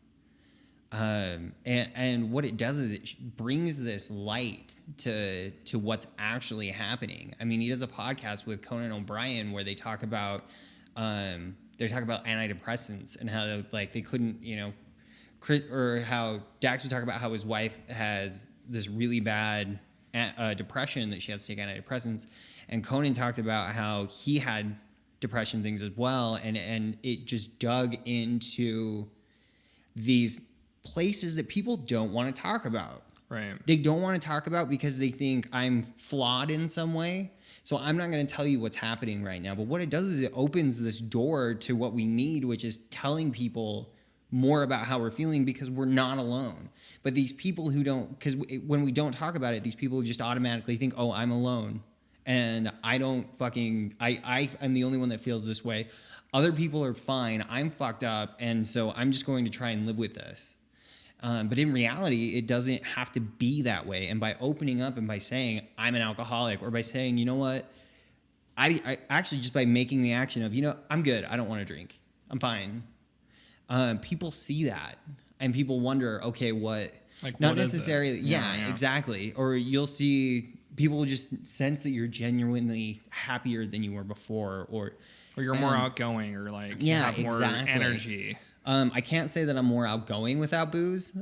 And what it does is it brings this light to what's actually happening. I mean, he does a podcast with Conan O'Brien where they talk about antidepressants and how like they couldn't, or how Dax would talk about how his wife has this really bad depression that she has to take antidepressants, and Conan talked about how he had depression things as well, and it just dug into these places that people don't want to talk about. Right. They don't want to talk about because they think I'm flawed in some way. So I'm not going to tell you what's happening right now. But what it does is it opens this door to what we need, which is telling people more about how we're feeling, because we're not alone. But these people who don't, because when we don't talk about it, these people just automatically think, oh, I'm alone. And I don't I'm the only one that feels this way. Other people are fine. I'm fucked up. And so I'm just going to try and live with this. But in reality, it doesn't have to be that way. And by opening up and by saying I'm an alcoholic, or by saying, you know what, I actually, just by making the action of, I'm good, I don't want to drink, I'm fine. People see that and people wonder, okay, what? Like, not what is it? necessarily. Yeah, exactly. Or you'll see people just sense that you're genuinely happier than you were before, or you're more outgoing, or like you yeah, have more exactly. energy. I can't say that I'm more outgoing without booze.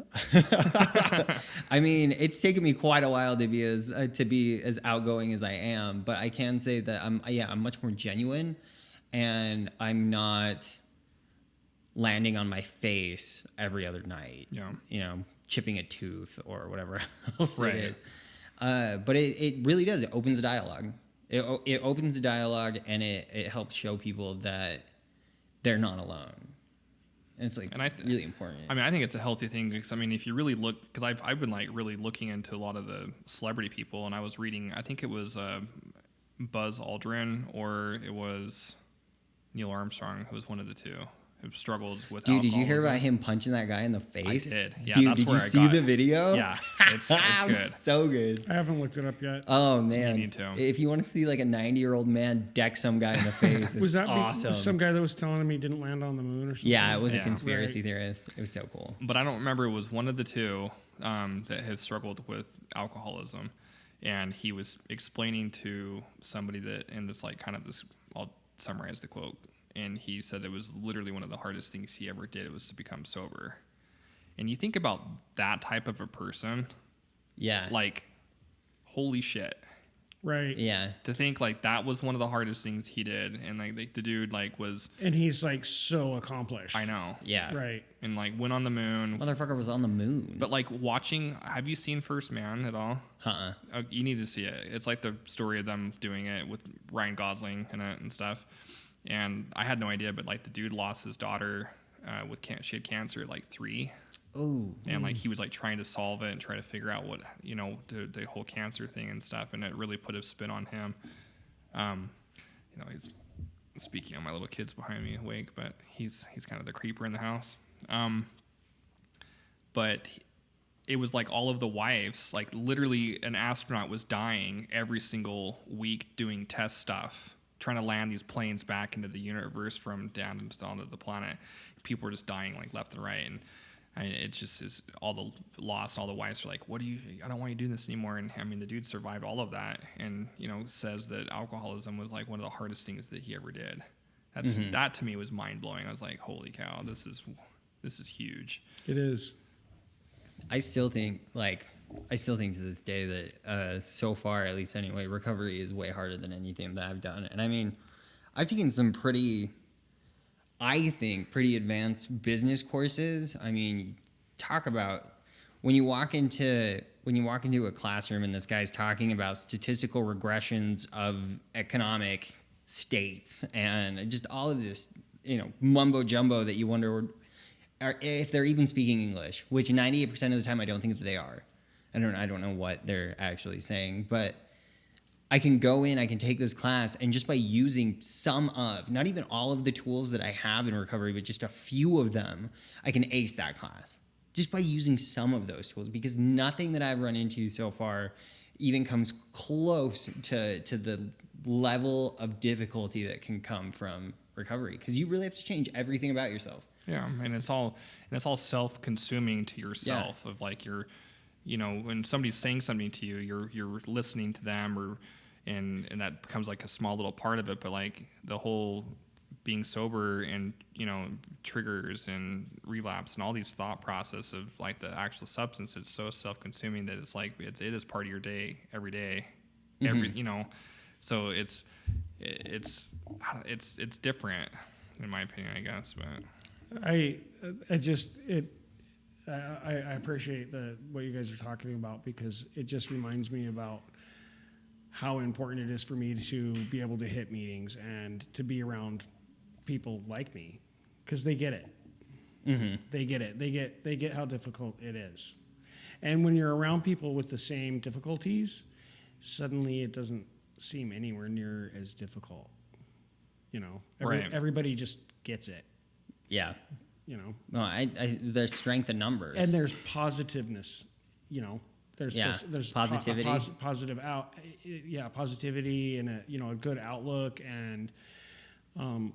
I mean, it's taken me quite a while to be as outgoing as I am, but I can say that I'm much more genuine, and I'm not landing on my face every other night. Yeah. Chipping a tooth or whatever else Right. it is. But it really does. It opens a dialogue. It opens a dialogue, and it helps show people that they're not alone. And it's like And really important. I mean, I think it's a healthy thing because I mean, if you really look, because I've been like really looking into a lot of the celebrity people, and I was reading, I think it was Buzz Aldrin or it was Neil Armstrong, who was one of the two who struggled with. Dude, did you hear alcoholism. about him punching that guy in the face? I did. Yeah, Dude, that's did you where I see got the it. video? Yeah, it's good. So good. I haven't looked it up yet. Oh man, need to. if you want to see like a 90-year-old man deck some guy in the face, it's Was that awesome. some guy that was telling him he didn't land on the moon or something? Yeah, it was a Yeah. conspiracy theorist. It was so cool. But I don't remember. It was one of the two that had struggled with alcoholism, and he was explaining to somebody that in this like kind of this. I'll summarize the quote, and he said it was literally one of the hardest things he ever did was to become sober. And you think about that type of a person, Yeah. like, holy shit. Right. Yeah. To think like that was one of the hardest things he did, and like the dude like was, And he's like so accomplished. I know, Yeah. Right. and like went on the moon. Motherfucker was on the moon. But like watching, have you seen First Man at all? You need to see it. It's like the story of them doing it with Ryan Gosling in it and stuff. And I had no idea, but like the dude lost his daughter she had cancer at like 3, Oh. and like he was like trying to solve it and try to figure out what the whole cancer thing and stuff, and it really put a spin on him. He's speaking on my little kids behind me awake, but he's kind of the creeper in the house. But it was like all of the wives, like literally an astronaut was dying every single week doing test stuff, trying to land these planes back into the universe from down into onto the planet. People were just dying like left and right, and it just is all the loss. All the wives are like, I don't want you doing this anymore. And I mean, the dude survived all of that, and says that alcoholism was like one of the hardest things that he ever did. That to me was mind blowing. I was like, holy cow, this is huge. It is. I still think to this day that so far, at least anyway, recovery is way harder than anything that I've done. And I mean, I've taken some pretty advanced business courses. I mean, talk about when you walk into a classroom and this guy's talking about statistical regressions of economic states and just all of this, mumbo jumbo that you wonder if they're even speaking English, which 98% of the time I don't think that they are. I don't know what they're actually saying, but I can go in, I can take this class, and just by using not even all of the tools that I have in recovery, but just a few of them, I can ace that class. Just by using some of those tools, because nothing that I've run into so far even comes close to the level of difficulty that can come from recovery, because you really have to change everything about yourself. Yeah, and it's all self-consuming to yourself. Of like when somebody's saying something to you, you're listening to them, and that becomes like a small little part of it. But like the whole being sober and triggers and relapse and all these thought process of like the actual substance, it's so self-consuming that it's like it is part of your day every day, So it's different in my opinion, I guess, but. I appreciate what you guys are talking about, because it just reminds me about how important it is for me to be able to hit meetings and to be around people like me, because they get it. Mm-hmm. They get it. They get how difficult it is. And when you're around people with the same difficulties, suddenly it doesn't seem anywhere near as difficult. Right. Everybody just gets it. Yeah. No, there's strength in numbers. And there's positiveness, there's positivity, positivity and a good outlook. And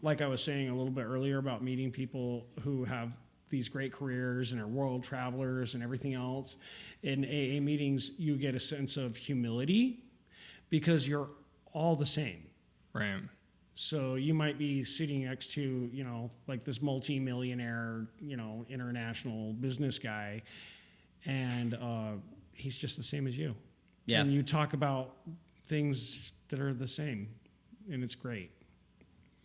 like I was saying a little bit earlier about meeting people who have these great careers and are world travelers and everything else. In AA meetings, you get a sense of humility because you're all the same. Right. So you might be sitting next to, like this multi-millionaire, international business guy, and he's just the same as you. Yeah. And you talk about things that are the same, and it's great.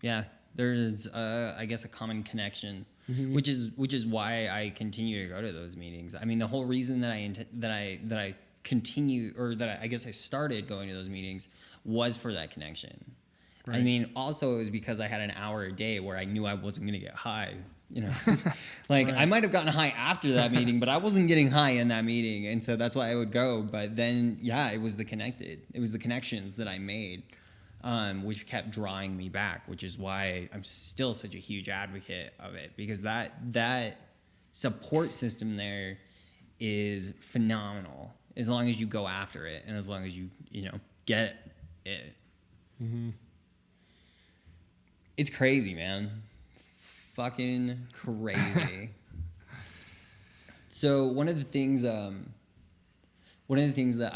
Yeah. There's, I guess, a common connection, which is why I continue to go to those meetings. I mean, the whole reason that I continue, or that I guess I started going to those meetings was for that connection. I Right. mean, also it was because I had an hour a day where I knew I wasn't going to get high. You know, like I Right. might have gotten high after that meeting, but I wasn't getting high in that meeting, and so that's why I would go. But then, yeah, it was the connections that I made, which kept drawing me back. Which is why I'm still such a huge advocate of it, because that support system there is phenomenal as long as you go after it and as long as you get it. It's crazy, man. Fucking crazy. So one of the things that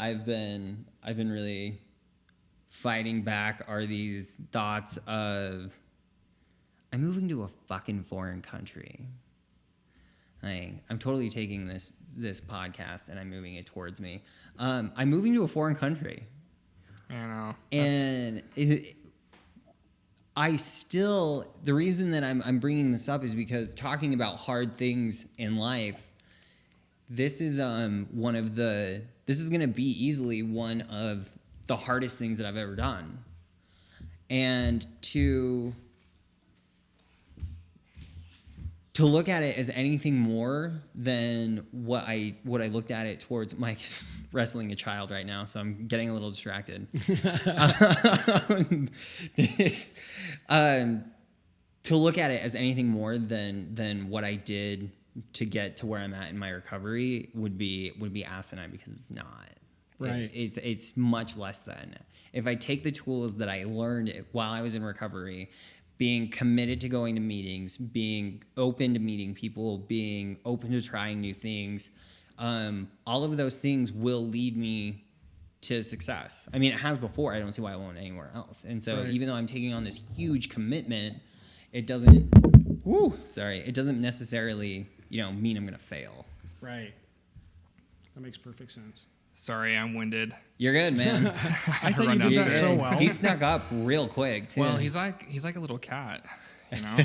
I've been really fighting back are these thoughts of I'm moving to a fucking foreign country. Like, I'm totally taking this podcast and I'm moving it towards me. I'm moving to a foreign country. You know, And the reason that I'm bringing this up is because talking about hard things in life, this is going to be easily one of the hardest things that I've ever done. And to look at it as anything more than what I looked at it towards. Mike is wrestling a child right now, so I'm getting a little distracted. To look at it as anything more than what I did to get to where I'm at in my recovery would be asinine, because it's not. Right. It's much less than. If I take the tools that I learned while I was in recovery, being committed to going to meetings, being open to meeting people, being open to trying new things, all of those things will lead me to success. I mean, it has before. I don't see why I won't anywhere else. And so Right. even though I'm taking on this huge commitment, it doesn't necessarily, mean I'm going to fail. Right. That makes perfect sense. sorry, I'm winded. You're good, man. I thought you run did that downstairs. so Good. well. He snuck up real quick too. Well, he's like a little cat, you know.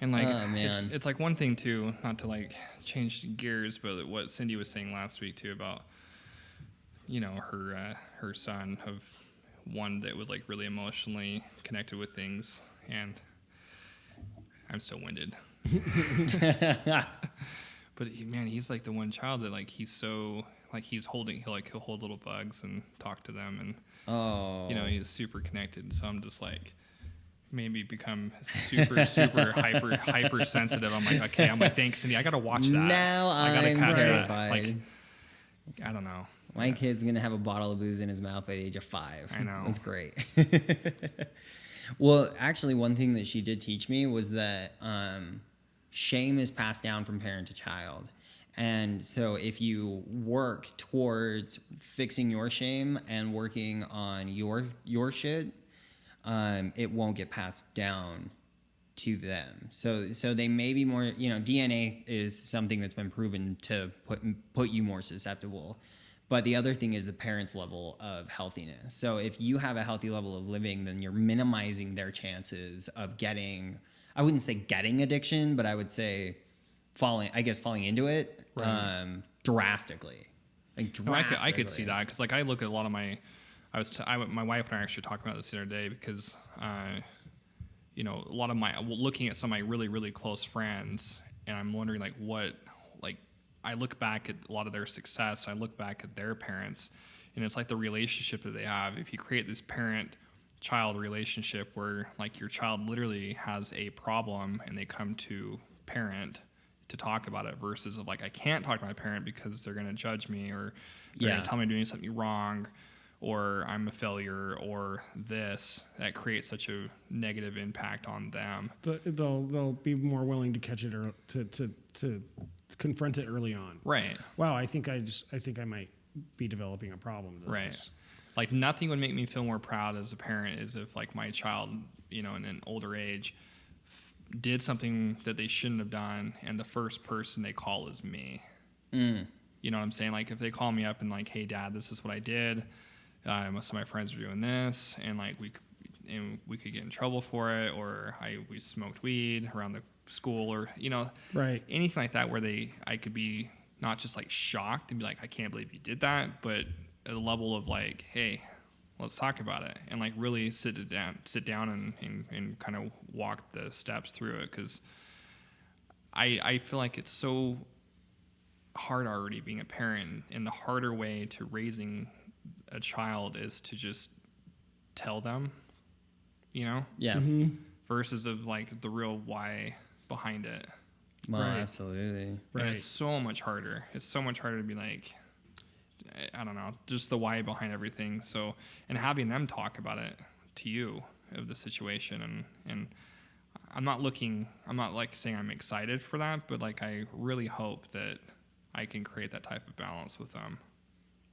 And like, Oh, man. it's like one thing too, not to like change gears, but what Cindy was saying last week too about, her son of one that was like really emotionally connected with things, and I'm so winded. But he's like the one child that like he's so like he'll hold little bugs and talk to them, and he's super connected. So I'm just like maybe become super hyper sensitive. I'm like, okay, thanks, Cindy. I gotta watch that. Now I gotta I'm catch that. terrified. Like, I don't know. My kid's gonna have a bottle of booze in his mouth at the age of 5. I know. That's great. Well, actually, one thing that she did teach me was that shame is passed down from parent to child. And so if you work towards fixing your shame and working on your shit, it won't get passed down to them. So they may be more, DNA is something that's been proven to put you more susceptible. But the other thing is the parents' level of healthiness. So if you have a healthy level of living, then you're minimizing their chances of getting, I wouldn't say getting addiction, but I would say falling into it drastically. Like drastically. I could see that because like I look at a lot of my wife and I actually talked about this the other day because a lot of looking at some of my really really close friends, and I'm wondering like what, like I look back at a lot of their success, I look back at their parents, and it's like the relationship that they have. If you create this parent-child relationship where like your child literally has a problem and they come to parent to talk about it versus of like I can't talk to my parent because they're going to judge me or they're going to tell me I'm doing something wrong or I'm a failure or this, that creates such a negative impact on them. They'll be more willing to catch it or to confront it early on. Right. Wow, I think I might be developing a problem. Right. Like nothing would make me feel more proud as a parent is if like my child, in an older age did something that they shouldn't have done and the first person they call is me. You know what I'm saying? Like if they call me up and like, hey dad, this is what I did. Most of my friends are doing this and like we could get in trouble for it, or we smoked weed around the school, or Right. anything like that where I could be not just like shocked and be like, I can't believe you did that, but at a level of like, hey, let's talk about it, and like really sit down and kind of walk the steps through it. Cause I feel like it's so hard already being a parent, and the harder way to raising a child is to just tell them, you know, Yeah. versus of like the real why behind it. Well, Right. absolutely. And it's so much harder. It's so much harder to be like, I don't know, just the why behind everything. So, and having them talk about it to you of the situation, and I'm not like saying I'm excited for that, but like I really hope that I can create that type of balance with them.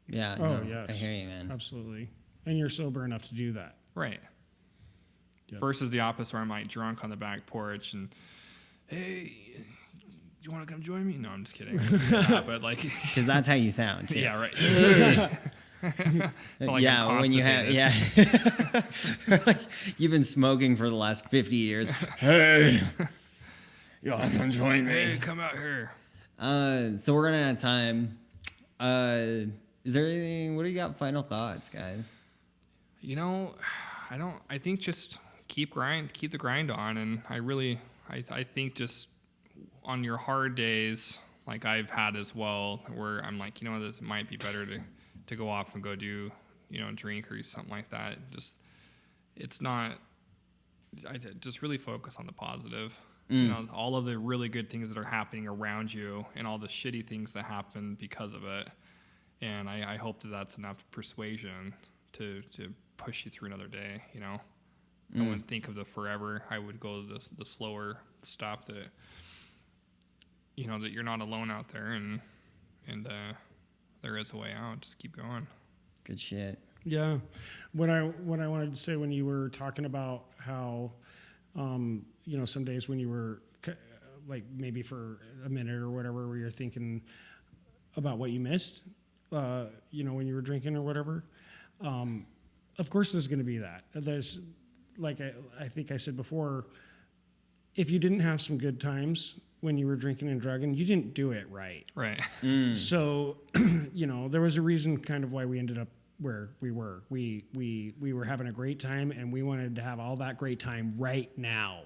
Yeah. Oh, no, yes. I hear you, man. Absolutely. And you're sober enough to do that. Right. Yep. Versus the opposite, where I'm like drunk on the back porch and, hey, you want to come join me? No, I'm just kidding. But like, Because that's how you sound. Too. yeah, right. So, like, yeah, I'm when you have, yeah. Like, you've been smoking for the last 50 years. Hey, you want to come join Hey, me? come out here. So we're running out of time. Is there anything, what do you got final thoughts, guys? You know, I think just keep the grind on. And I think just on your hard days, like I've had as well, where I'm like, you know, this might be better to go off and go do, you know, drink or something like that. It's not, I just really focus on the positive. You know, all of the really good things that are happening around you and all the shitty things that happen because of it. And I hope that that's enough persuasion to push you through another day, you know. I wouldn't think of the forever. I would go to the slower stuff that, you know, that you're not alone out there, and there is a way out. Just keep going. Good shit. Yeah. What I wanted to say when you were talking about how, you know, some days when you were like maybe for a minute or whatever, where you're thinking about what you missed, you know, when you were drinking or whatever. Of course, there's going to be that. There's, like I think I said before, if you didn't have some good times when you were drinking and drugging, you didn't do it right. Right. So, you know, there was a reason kind of why we ended up where we were. We were having a great time, and we wanted to have all that great time right now,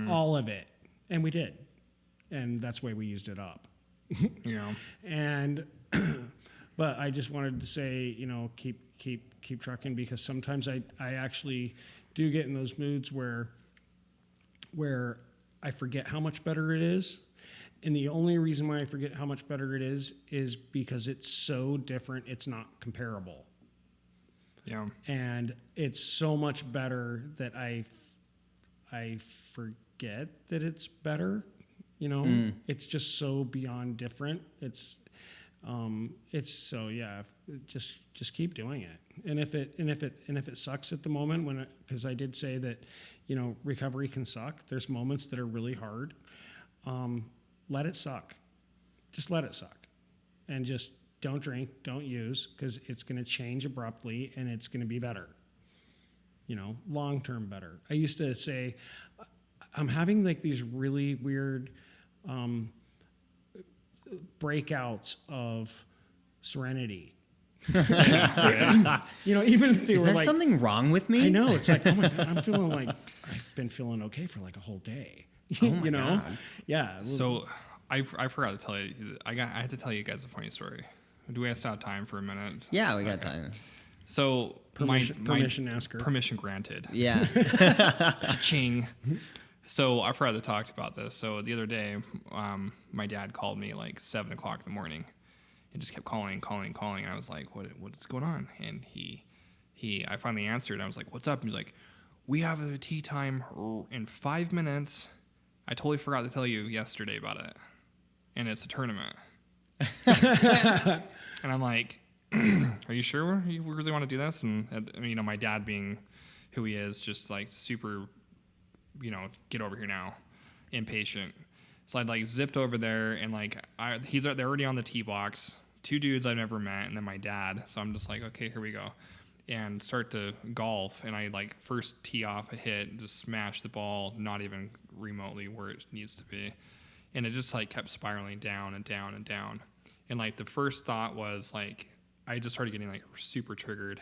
all of it, and we did, and that's why we used it up. You know. And, but I just wanted to say, you know, keep trucking, because sometimes I actually do get in those moods where I forget how much better it is. And the only reason why I forget how much better it is because it's so different. It's not comparable. Yeah. And it's so much better that I forget that it's better. You know, it's just so beyond different. It's so, yeah, just keep doing it. And if it sucks at the moment, because I did say that, you know, recovery can suck. There's moments that are really hard. Let it suck. Just let it suck. And just don't drink, don't use, because it's going to change abruptly and it's going to be better. You know, long-term better. I used to say, I'm having like these really weird breakouts of serenity. You know, even if they Is were there like, something wrong with me? I know, it's like, oh my God, I'm feeling like I've been feeling okay for like a whole day. Oh my you know? God. Yeah. So I forgot to tell you. I had to tell you guys a funny story. Do we have time for a minute? Yeah, we got time. So Permission asker. Permission granted. Yeah. Ching. So I forgot to talk about this. So the other day, my dad called me like 7:00 in the morning, and just kept calling. And I was like, "What's going on?" And I finally answered. I was like, "What's up?" And he's like, "We have a tea time in 5 minutes. I totally forgot to tell you yesterday about it, and it's a tournament." And I'm like, "Are you sure you really want to do this?" And you know, my dad being who he is, just like super, you know, get over here now, impatient. So I'd like zipped over there, and like they're already on the tee box. 2 dudes I've never met, and then my dad. So I'm just like, okay, here we go, and start to golf. And I like first tee off a hit, just smash the ball, not even remotely where it needs to be, and it just like kept spiraling down and down and down. And like the first thought was like, I just started getting like super triggered.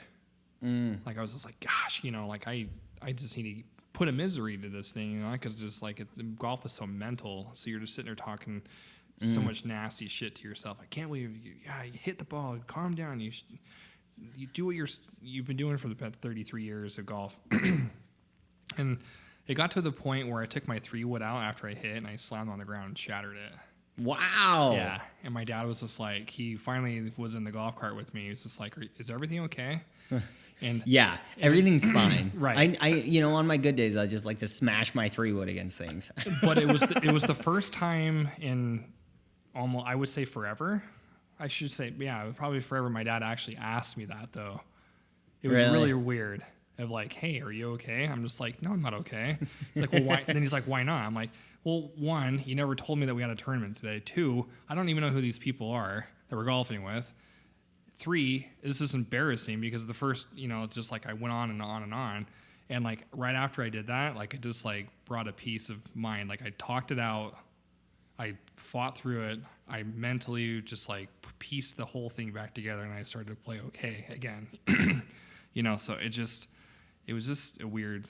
Like I was just like, gosh, you know, like I just need to put a misery to this thing, you know, because just like golf is so mental. So you're just sitting there talking so much nasty shit to yourself. I can't believe you hit the ball, calm down. You do what you've been doing for the past 33 years of golf. And it got to the point where I took my 3-wood out after I hit and I slammed on the ground and shattered it. Wow. Yeah. And my dad was just like, he finally was in the golf cart with me. He was just like, is everything okay? And Yeah, everything's fine. Right. I you know, on my good days, I just like to smash my 3-wood against things. but it was the first time in almost, I would say forever. I should say, yeah, probably forever. My dad actually asked me that though. It was really weird. Of like, hey, are you okay? I'm just like, no, I'm not okay. He's like, well, why? And then he's like, why not? I'm like, well, 1, you never told me that we had a tournament today. 2, I don't even know who these people are that we're golfing with. 3, this is embarrassing because the first, you know, just like I went on and on and on. And like right after I did that, like it just like brought a peace of mind. Like I talked it out. I fought through it. I mentally just like pieced the whole thing back together and I started to play okay again. You know, so it was just a weird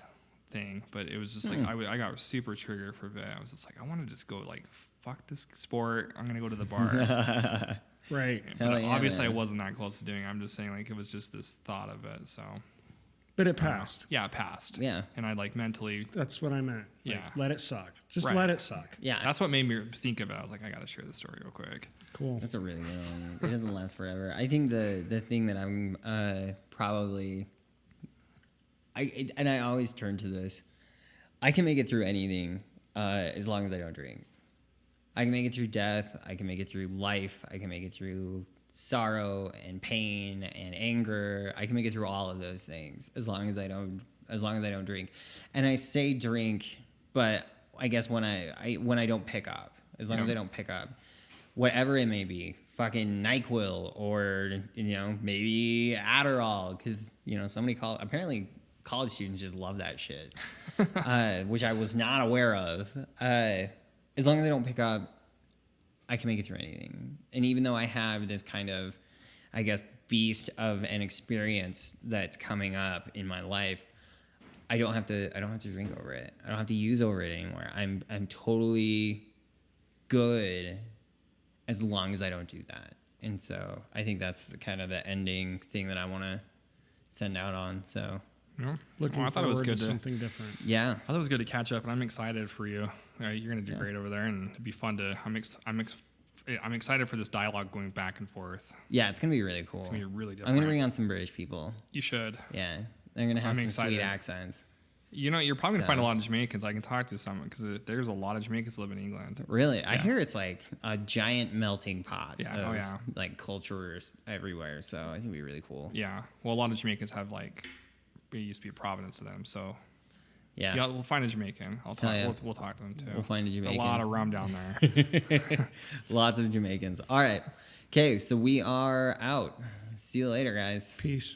thing, but it was just like I got super triggered for a bit. I was just like, I want to just go like, fuck this sport. I'm going to go to the bar. Right. But yeah, obviously man. I wasn't that close to doing it. I'm just saying like it was just this thought of it. So But it passed. yeah, it passed. Yeah. And I like mentally, That's what I meant. Like, Yeah. let it suck. Just Right. let it suck. Yeah, that's what made me think of it. I was like, I got to share the story real quick. Cool. that's a really good one. It doesn't last forever. I think the thing that I'm probably I always turn to this. I can make it through anything as long as I don't drink. I can make it through death. I can make it through life. I can make it through sorrow and pain and anger. I can make it through all of those things as long as I don't drink. And I say drink, but I guess when I don't pick up, as long as I don't pick up, whatever it may be, fucking NyQuil or, you know, maybe Adderall, because, you know, apparently college students just love that shit, which I was not aware of. As long as I don't pick up, I can make it through anything. And even though I have this kind of, I guess, beast of an experience that's coming up in my life, I don't have to drink over it. I don't have to use over it anymore. I'm totally good as long as I don't do that. And so I think that's the kind of the ending thing that I want to send out on. So Yeah. Looking I thought it was forward good to to something different. yeah, I thought it was good to catch up, and I'm excited for you. You're gonna do great over there, and it'd be fun to. I'm excited for this dialogue going back and forth. yeah, it's gonna be really cool. It's gonna be really different. I'm gonna bring on some British people. You should. Yeah, they're gonna have I'm some excited. sweet accents. You know, you're probably gonna So- find a lot of Jamaicans. I can talk to some because there's a lot of Jamaicans live in England. Really, I hear it's like a giant melting pot Yeah, of oh, yeah. like cultures everywhere. So I think it'd be really cool. Yeah. Well, a lot of Jamaicans have like it used to be a province to them. So Yeah, we'll find a Jamaican. I'll talk. Hell yeah. We'll talk to them too. We'll find a Jamaican. A lot of rum down there. Lots of Jamaicans. All right, okay, so we are out. See you later, guys. Peace.